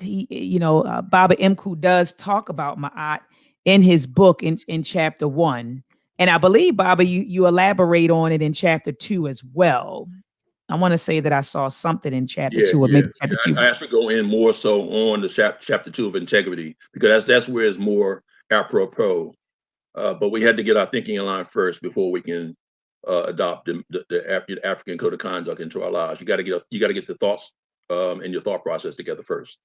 Baba Mkuu does talk about Ma'at in his book in chapter 1. And I believe, Baba, you elaborate on it in chapter 2 as well. I want to say that I saw something in chapter 2, or maybe chapter 2. I actually go in more so on the chapter 2 of integrity, because that's where it's more apropos. But we had to get our thinking in line first before we can adopt the African code of conduct into our lives. You got to get the thoughts and your thought process together first.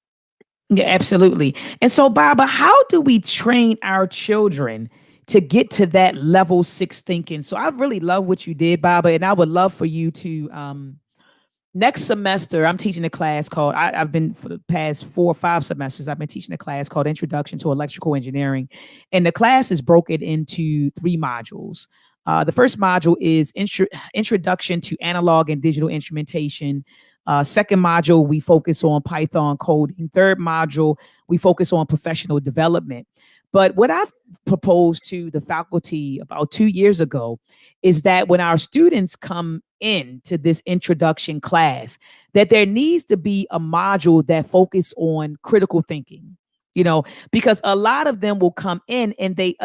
Yeah, absolutely. And so, Baba, how do we train our children to get to that level 6 thinking? So I really love what you did, Baba, and I would love for you to next semester, I'm teaching a class called, I've been for the past 4 or 5 semesters, I've been teaching a class called Introduction to Electrical Engineering. And the class is broken into 3 modules. The first module is Introduction to Analog and Digital Instrumentation. Second module, we focus on Python coding. Third module, we focus on professional development. But what I've proposed to the faculty about 2 years ago is that when our students come into this introduction class, that there needs to be a module that focus on critical thinking, because a lot of them will come in and they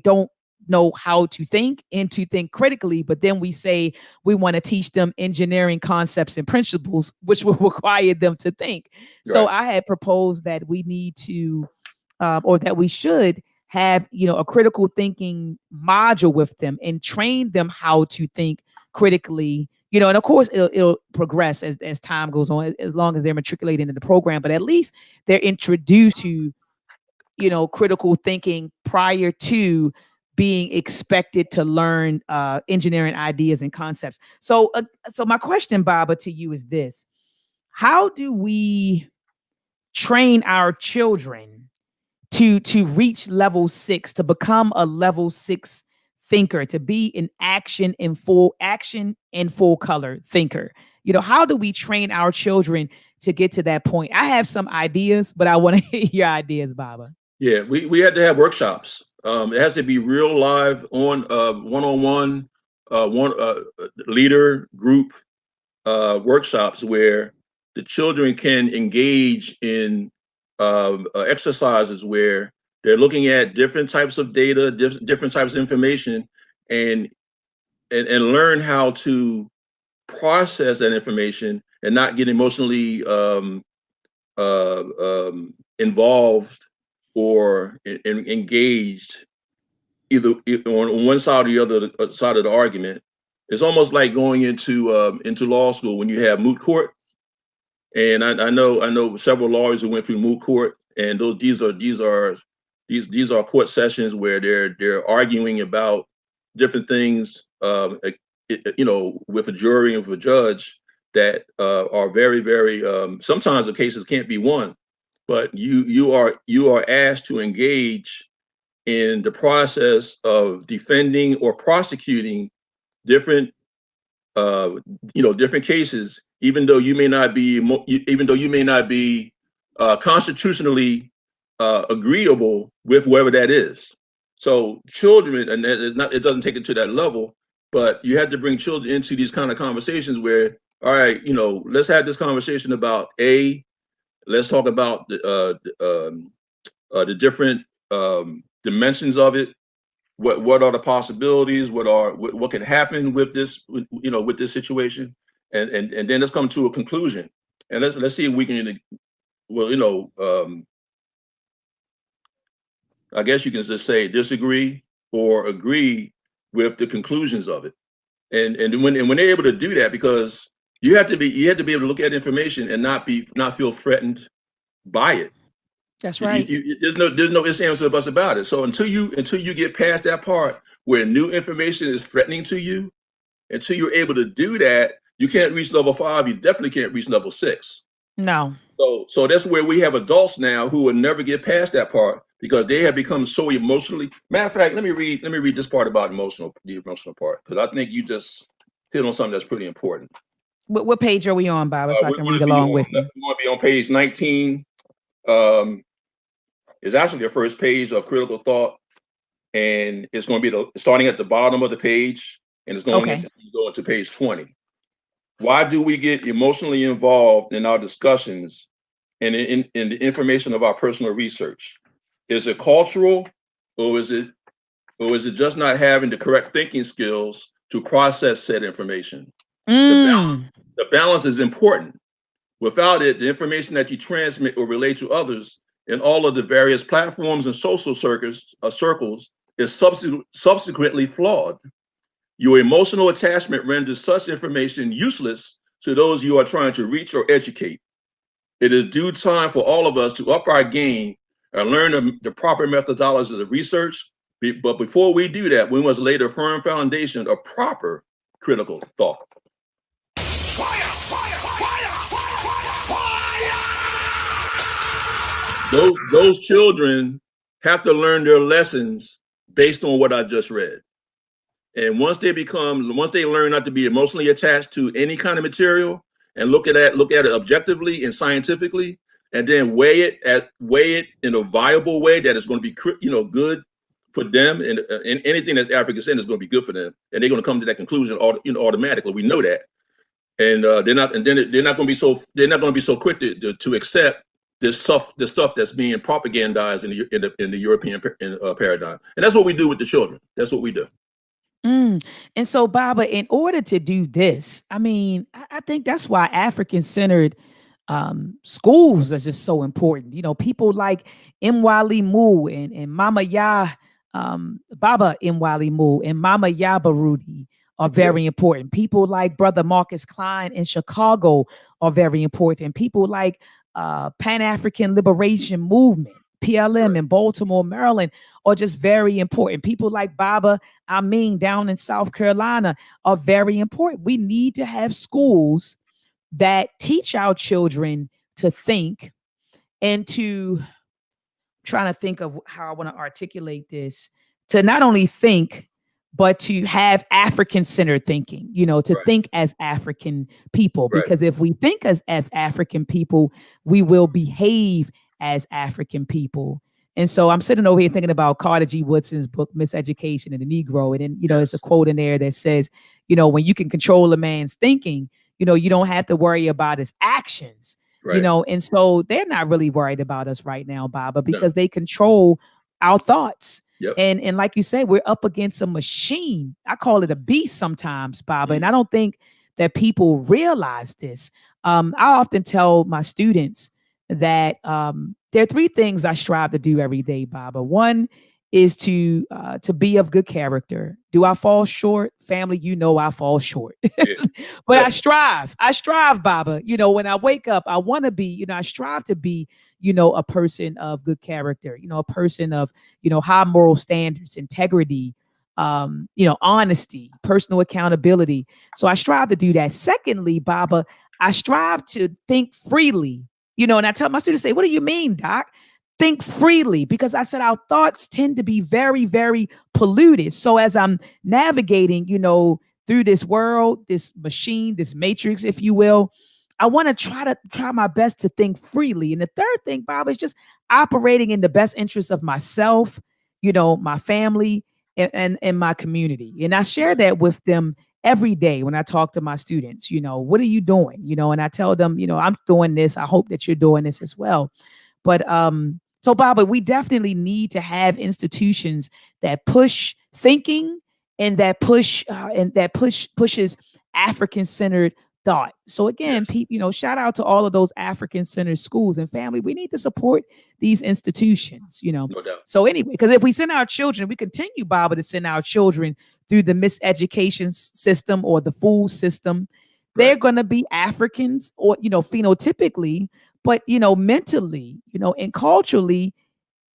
don't know how to think and to think critically, but then we say we want to teach them engineering concepts and principles, which will require them to think. So I had proposed that we need to, or that we should have, a critical thinking module with them and train them how to think critically, and of course it'll progress as time goes on, as long as they're matriculated into the program, but at least they're introduced to, critical thinking prior to being expected to learn engineering ideas and concepts. So my question, Baba, to you is this: how do we train our children to reach level 6, to become a level 6 thinker, to be in action and full color thinker? How do we train our children to get to that point? I have some ideas, but I want to hear your ideas, Baba. Yeah, we had to have workshops. It has to be real live on one-on-one, leader group workshops where the children can engage in exercises where they're looking at different types of data, different types of information, and learn how to process that information and not get emotionally involved or engaged either on one side or the other side of the argument. It's almost like going into law school when you have moot court. And I know several lawyers who went through moot court, and these are court sessions where they're arguing about different things, with a jury and with a judge that are very, very. Sometimes the cases can't be won, but you are asked to engage in the process of defending or prosecuting different different cases, even though you may not be constitutionally agreeable with whoever that is. So children, and it doesn't take it to that level, but you have to bring children into these kind of conversations where, all right, let's have this conversation about A. Let's talk about the different dimensions of it. What are the possibilities? What can happen with this, with this situation, and then let's come to a conclusion, and let's see if we can, I guess you can just say disagree or agree with the conclusions of it, and when they're able to do that, because you have to be able to look at information and not feel threatened by it. That's right. There's no ifs, ands, or buts about it. So until you get past that part where new information is threatening to you, until you're able to do that, you can't reach level 5. You definitely can't reach level 6. No. So that's where we have adults now who will never get past that part because they have become so emotionally. Matter of fact, let me read this part about the emotional part, because I think you just hit on something that's pretty important. What page are we on, Baba, so I can read along with you? We want to be on page 19. Is actually the first page of critical thought, and it's going to be starting at the bottom of the page, and it's going to go into page 20. Why do we get emotionally involved in our discussions and in the information of our personal research? Is it cultural, or is it just not having the correct thinking skills to process said information? The balance is important. Without it, the information that you transmit or relate to others in all of the various platforms and social circles is subsequently flawed. Your emotional attachment renders such information useless to those you are trying to reach or educate. It is due time for all of us to up our game and learn the proper methodologies of research. But before we do that, we must lay the firm foundation of proper critical thought. Those children have to learn their lessons based on what I just read. And once they learn not to be emotionally attached to any kind of material, and look at it objectively and scientifically, and then weigh it in a viable way that is going to be good for them, and anything that's African centered is going to be good for them, and they're going to come to that conclusion automatically. We know that, and they're not going to be so quick to accept this stuff that's being propagandized in the European paradigm, and that's what we do with the children. That's what we do. And so, Baba, in order to do this, I mean, I think that's why African-centered schools are just so important. You know, people like Mkuu and Mama Ya, Baba Mkuu and Mama Ya Barudi are very important. People like Brother Marcus Klein in Chicago are very important. People like Pan-African Liberation Movement, PLM in Baltimore, Maryland, are just very important. People like Baba Amin down in South Carolina are very important. We need to have schools that teach our children to think and trying to think of how I want to articulate this, to not only think, but to have African-centered thinking, you know, to think as African people. Because if we think as African people, we will behave as African people. And so I'm sitting over here thinking about Carter G. Woodson's book, Miseducation and the Negro. And then, you know, there's a quote in there that says, you know, when you can control a man's thinking, you know, you don't have to worry about his actions, you know. And so they're not really worried about us right now, Baba, because they control our thoughts. And like you said, we're up against a machine. I call it a beast sometimes, Baba. And I don't think that people realize this. I often tell my students that there are three things I strive to do every day, Baba. One is to be of good character. Do I fall short? Family, you know I fall short. But I strive, Baba. You know, when I wake up, I want to be, you know, I strive to be, you know, a person of good character, you know, a person of, you know, high moral standards, integrity, you know, honesty, personal accountability. So I strive to do that. Secondly, Baba, I strive to think freely. You know, and I tell my students, say, what do you mean, Doc? Think freely, because I said our thoughts tend to be very, very polluted. So as I'm navigating, you know, through this world, this machine, this matrix, if you will, I want to try my best to think freely. And the third thing, Bob, is just operating in the best interest of myself, you know, my family and my community. And I share that with them every day when I talk to my students. You know, what are you doing? You know, and I tell them, you know, I'm doing this. I hope that you're doing this as well. But so, Baba, we definitely need to have institutions that push thinking and that pushes African-centered thought. So again, people, you know, shout out to all of those African-centered schools and family. We need to support these institutions, you know. No doubt. So anyway, because if we send our children, we continue, Baba, to send our children through the miseducation system or the fool system, they're going to be Africans, or, you know, phenotypically, but, you know, mentally, you know, and culturally,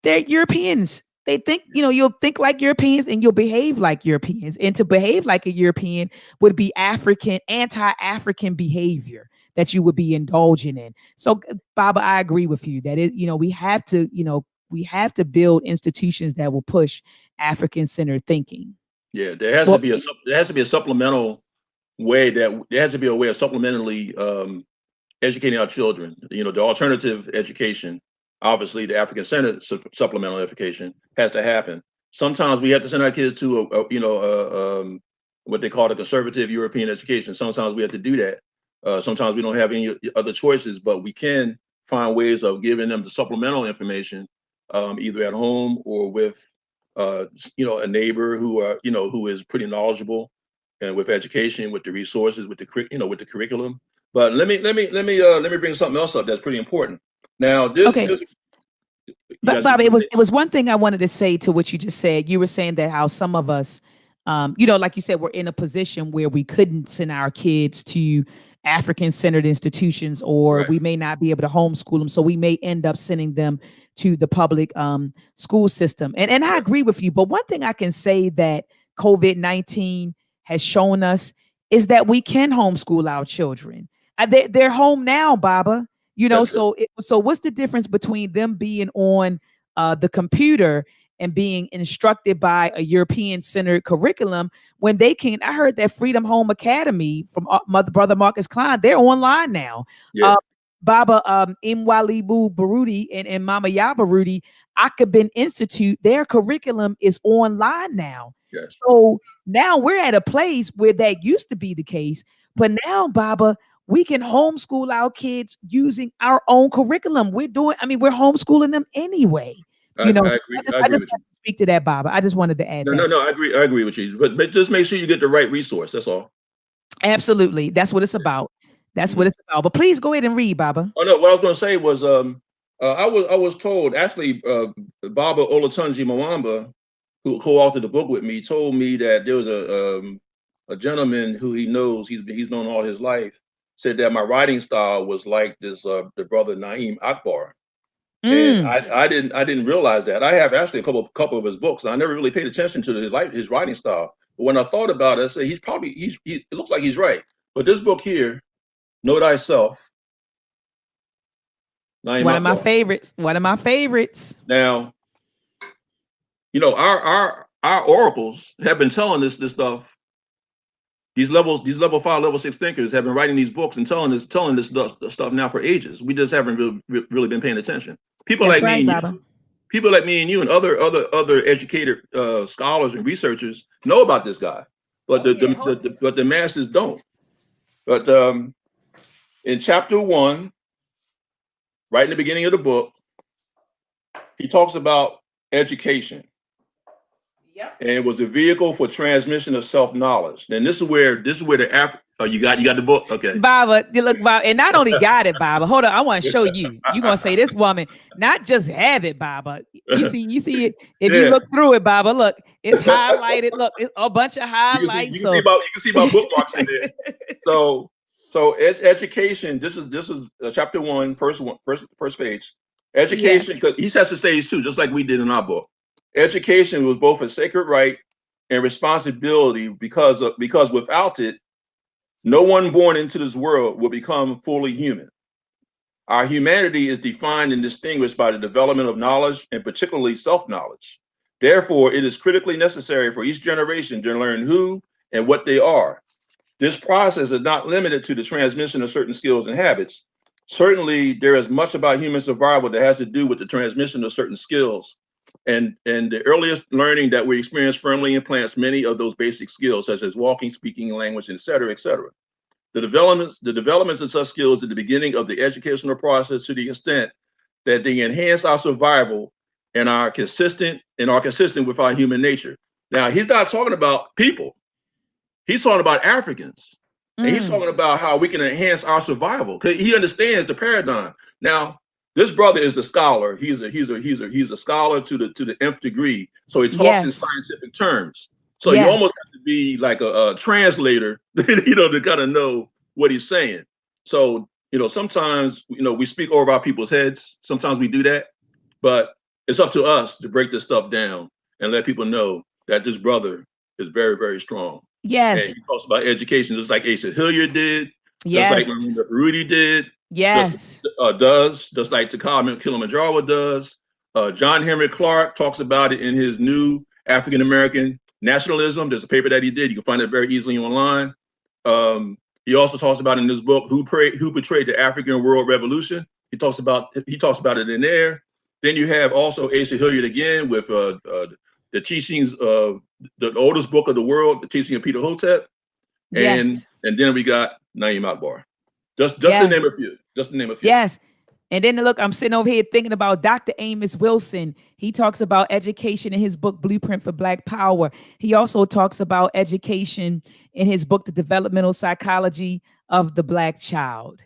they're Europeans. They think, you know, you'll think like Europeans and you'll behave like Europeans. And to behave like a European would be anti-African behavior that you would be indulging in. So, Baba, I agree with you that you know, we have to build institutions that will push African-centered thinking. Yeah, there has to be a supplemental way there has to be a way of supplementally educating our children. You know, the alternative education, obviously the African-centered supplemental education has to happen. Sometimes we have to send our kids to what they call a conservative European education. Sometimes we have to do that. Sometimes we don't have any other choices, but we can find ways of giving them the supplemental information, either at home or with you know, a neighbor who is pretty knowledgeable and with education, with the resources, with the curriculum. But let me bring something else up that's pretty important. Now, but Bob, it was one thing I wanted to say to what you just said. You were saying that how some of us, you know, like you said, we're in a position where we couldn't send our kids to African-centered institutions, or we may not be able to homeschool them, so we may end up sending them to the public school system. And I agree with you. But one thing I can say that COVID-19 has shown us is that we can homeschool our children. They're home now, Baba. You know, so what's the difference between them being on the computer and being instructed by a European-centered curriculum when they can. I heard that Freedom Home Academy from Brother Marcus Klein, they're online now. Yeah. Baba Imwalibu Baruti and Mama Yabaruti, Akabin Institute, their curriculum is online now. Yes. So now we're at a place where that used to be the case, but now, Baba, we can homeschool our kids using our own curriculum. We're homeschooling them anyway. I agree. I agree with you. Speak to that, Baba. I just wanted to add that. No. I agree with you. But just make sure you get the right resource. That's all. Absolutely. That's what it's about. That's what it's about. But please go ahead and read, Baba. Oh no, what I was going to say was I was told actually Baba Olatunji Mwamba, who co-authored the book with me, told me that there was a gentleman who he knows, he's known all his life, said that my writing style was like this the brother Naeem Akbar. And I didn't realize that. I have actually a couple of his books, and I never really paid attention to his writing style. But when I thought about it, I said it looks like he's right. But this book here, Know Thyself. One of my favorites. Now, our oracles have been telling this stuff. These level 5, level 6 thinkers have been writing these books and telling this stuff now for ages. We just haven't really been paying attention. People like me and you and other educated scholars and researchers know about this guy, but the masses don't. But in chapter 1, right in the beginning of the book, he talks about education. Yep. And it was a vehicle for transmission of self-knowledge. And this is where the you got the book? Okay. Baba, look, Baba, and not only got it, Baba. Hold on, I want to show you. You're gonna say this woman not just have it, Baba. You see it. If you look through it, Baba, look, it's highlighted. Look, it's a bunch of highlights. You can see my bookmarks in there. So education. This is chapter 1, first page. Education, because he sets the stage too, just like we did in our book. Education was both a sacred right and responsibility because without it, no one born into this world will become fully human. Our humanity is defined and distinguished by the development of knowledge, and particularly self-knowledge. Therefore, it is critically necessary for each generation to learn who and what they are. This process is not limited to the transmission of certain skills and habits. Certainly, there is much about human survival that has to do with the transmission of certain skills. And the earliest learning that we experience firmly implants many of those basic skills, such as walking, speaking, language, et cetera, et cetera. The developments of such skills at the beginning of the educational process to the extent that they enhance our survival and are consistent with our human nature. Now, he's not talking about people. He's talking about Africans. And he's talking about how we can enhance our survival, because he understands the paradigm. Now, this brother is a scholar. He's a scholar to the nth degree. So he talks in scientific terms. So you almost have to be like a translator, to kind of know what he's saying. So, sometimes, we speak over our people's heads. Sometimes we do that, but it's up to us to break this stuff down and let people know that this brother is very, very strong. Yes. And he talks about education just like Asa Hilliard did. Yes. Just like Rudy did. Yes. Just like Takao Kilimanjaro does. John Henry Clark talks about it in his new African American Nationalism. There's a paper that he did. You can find it very easily online. He also talks about in this book who betrayed the African World Revolution. He talks about it in there. Then you have also Asa Hilliard again with the teachings of the oldest book of the world, the teaching of Peter Hotep, and then we got Naeem Akbar. Just to name a few. Just to name a few. Yes. And then look, I'm sitting over here thinking about Dr. Amos Wilson. He talks about education in his book, Blueprint for Black Power. He also talks about education in his book, The Developmental Psychology of the Black Child.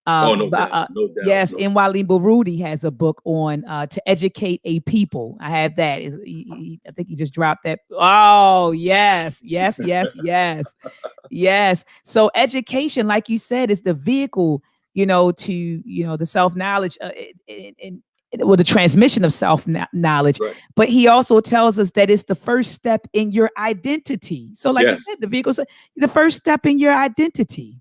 No doubt. Yes, Nwali Baruti has a book on to educate a people. I have that. I think he just dropped that. Oh, yes. Yes. So education, like you said, is the vehicle, to the self-knowledge and the transmission of self-knowledge. Right. But he also tells us that it's the first step in your identity. So like you said, the vehicle, the first step in your identity.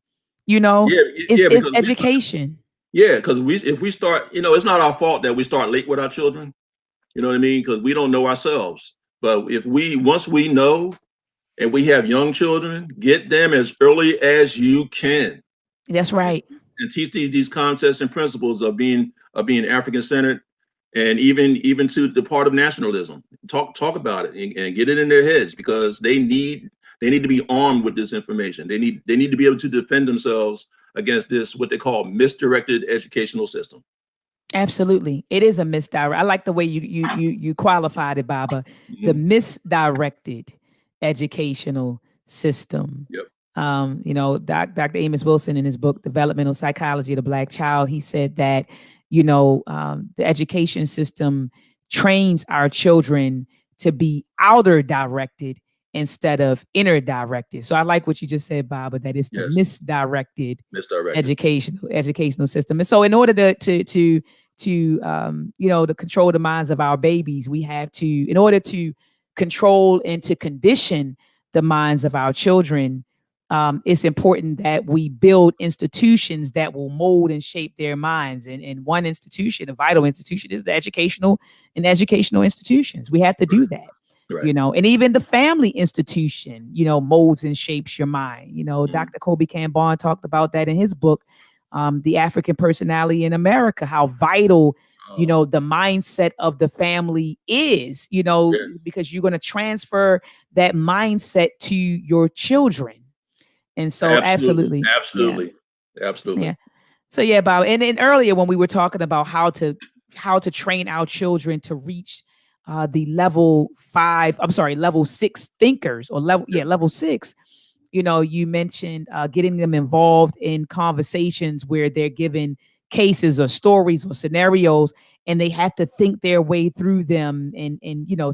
Is education. Because if we start, it's not our fault that we start late with our children. You know what I mean? Because we don't know ourselves. But if once we know and we have young children, get them as early as you can. That's right. And teach these concepts and principles of being African centered, and even to the part of nationalism. Talk about it and get it in their heads, because they need to be armed with this information. They need to be able to defend themselves against this, what they call misdirected educational system. Absolutely. It is a misdirect. I like the way you qualified it, Baba. The misdirected educational system. Yep. Dr. Amos Wilson, in his book, Developmental Psychology of the Black Child, he said that, the education system trains our children to be outer directed instead of inner directed. So I like what you just said, Baba, that it's the misdirected educational system. And so in order to control the minds of our babies, we have to, in order to control and to condition the minds of our children, it's important that we build institutions that will mold and shape their minds. And one institution, a vital institution, is the educational institutions. We have to do that. Right. And even the family institution, molds and shapes your mind. Dr. Kobe Cambon talked about that in his book, The African Personality in America, how vital, the mindset of the family is, because you're going to transfer that mindset to your children. And so absolutely. Yeah. So yeah, Bob. And then earlier when we were talking about how to train our children to reach the level 6 thinkers, or level 6, you mentioned getting them involved in conversations where they're given cases or stories or scenarios, and they have to think their way through them and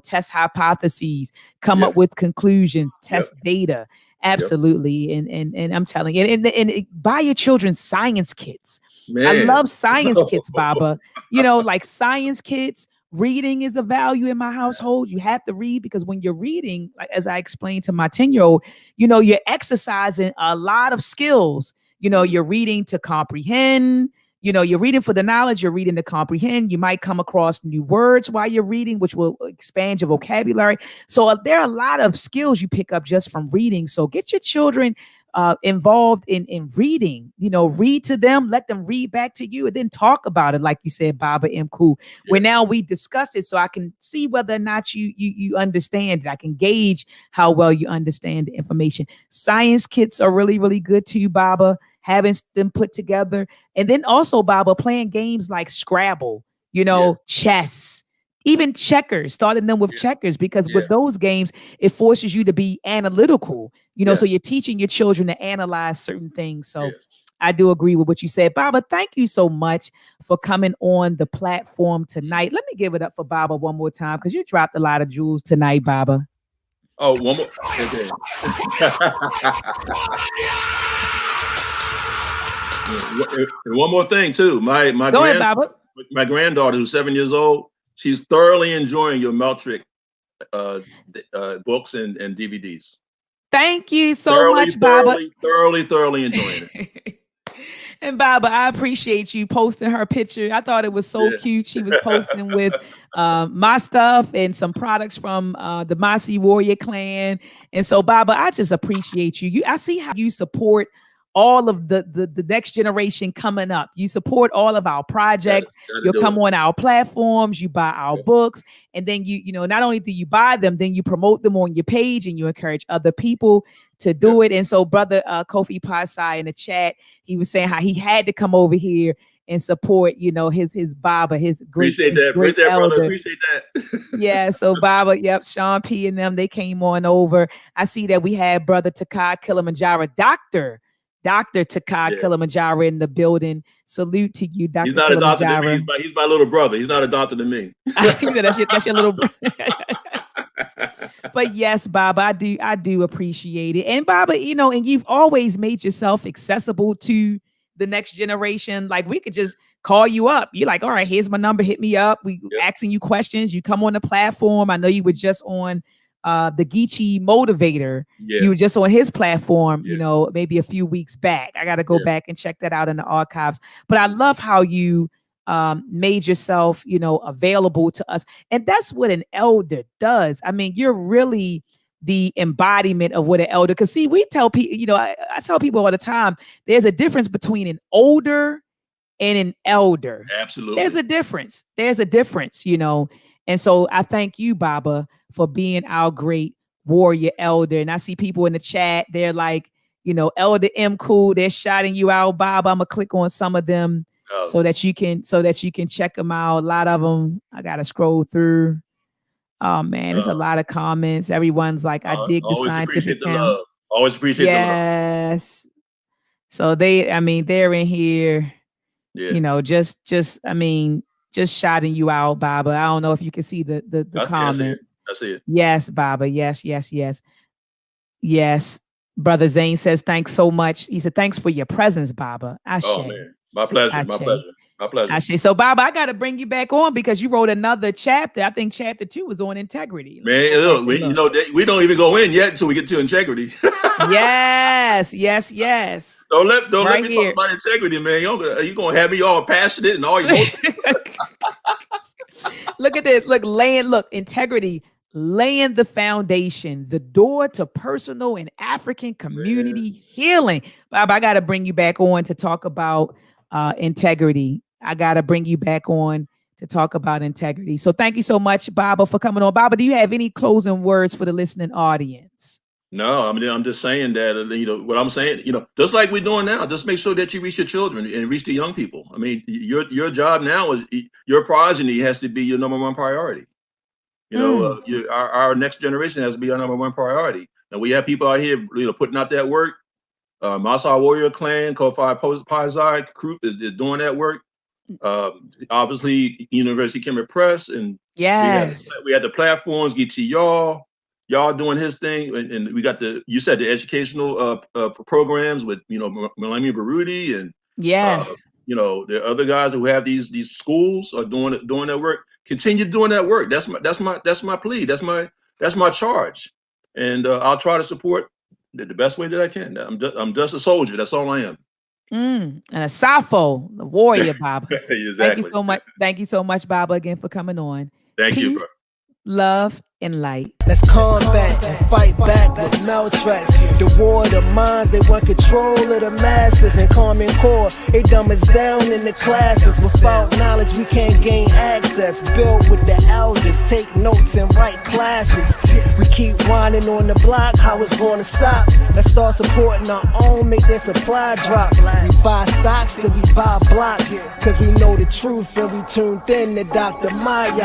test hypotheses, come up with conclusions, test data. Absolutely. And I'm telling you, and buy your children science kits. Man. I love science kits, Baba. Like science kits. Reading is a value in my household. You have to read, because when you're reading, like as I explained to my 10-year-old, you're exercising a lot of skills. You're reading to comprehend. You're reading for the knowledge, you're reading to comprehend. You might come across new words while you're reading, which will expand your vocabulary. So there are a lot of skills you pick up just from reading. So get your children involved in reading. Read to them, let them read back to you, and then talk about it, like you said, Baba Mkuu, where now we discuss it so I can see whether or not you understand it. I can gauge how well you understand the information. Science kits are really, really good too, Baba, having them put together. And then also, Baba, playing games like Scrabble, chess, even checkers, starting them with checkers, because with those games, it forces you to be analytical, so you're teaching your children to analyze certain things. So I do agree with what you said. Baba, thank you so much for coming on the platform tonight. Let me give it up for Baba one more time, because you dropped a lot of jewels tonight, Baba. Oh, one more. Okay. And one more thing too. My granddaughter, who's 7 years old, she's thoroughly enjoying your Meltrick books and DVDs. Thank you so much, Baba. Thoroughly enjoying it. And Baba, I appreciate you posting her picture. I thought it was so cute. She was posting with my stuff and some products from the Massey Warrior Clan. And so, Baba, I just appreciate you. I see how you support all of the next generation coming up. You support all of our projects. You'll come on our platforms, you buy our books, and then you not only do you buy them, then you promote them on your page and you encourage other people to do it. And so brother Kofi Pasai in the chat, he was saying how he had to come over here and support, his Baba, his great, appreciate that, great elder. Brother. Appreciate that. Yeah, so Baba, Sean P and them, they came on over. I see that we had brother Takai Kilimanjaro, Dr. Takai Kilimanjaro in the building. Salute to you, Dr. He's not a doctor to me. He's my little brother. He's not a doctor to me. He said that's your little brother. But yes, Baba, I do appreciate it. And Baba, and you've always made yourself accessible to the next generation. Like we could just call you up. You're like, all right, here's my number. Hit me up. We asking you questions. You come on the platform. I know you were just on the Geechee Motivator. You were just on his platform, maybe a few weeks back. I got to go back and check that out in the archives. But I love how you made yourself, available to us. And that's what an elder does. I mean, you're really the embodiment of what an elder, because see, we tell people, I tell people all the time, there's a difference between an older and an elder. Absolutely. There's a difference. And so I thank you, Baba, for being our great warrior elder. And I see people in the chat, they're like, Elder Mkuu, they're shouting you out, Baba. I'm gonna click on some of them so that you can check them out. A lot of them, I gotta scroll through. Oh man, there's a lot of comments. Everyone's like, I dig the scientific love. Always appreciate the love. Yes. So they're in here, just shouting you out, Baba. I don't know if you can see the comments. I see it. Yes, Baba. Yes. Yes. Brother Zane says, thanks so much. He said, thanks for your presence, Baba. Ashe. Oh man, my pleasure. Ashe. So Baba, I got to bring you back on because you wrote another chapter. I think chapter 2 was on integrity. Man, look, we don't even go in yet until we get to integrity. Yes. Don't let me talk about integrity, man. You're gonna have me all passionate and all emotional. Look at this. Look, integrity, laying the foundation, the door to personal and African community healing. Bob, I got to bring you back on to talk about integrity. So thank you so much, Baba, for coming on. Baba, do you have any closing words for the listening audience? No, I'm just saying that, what I'm saying, just like we're doing now, just make sure that you reach your children and reach the young people. I mean, your job now is your progeny has to be your number one priority. Our next generation has to be our number one priority. And we have people out here, putting out that work. Masai Warrior Clan, Kofi Pazai group is doing that work. Obviously, University Kemet Press, and yes, we had the platforms. Gichi y'all doing his thing, and we got you said the educational programs with Malami Baruti and yes, the other guys who have these schools are doing that work. Continue doing that work. That's my plea. That's my charge, and I'll try to support the best way that I can. I'm just a soldier. That's all I am. And a Safo, the warrior, Baba. Exactly. Thank you so much. Thank you so much, Baba, again for coming on. Thank you, bro. Love and light. Let's combat and fight back with maltracks. The war of the minds, they want control of the masses. And Common Core, they dumb us down in the classes. Without knowledge, we can't gain access. Build with the elders, take notes and write classics. We keep whining on the block, how it's gonna stop? Let's start supporting our own, make their supply drop. We buy stocks, then we buy blocks. Cause we know the truth and we tuned in to Dr. Maat.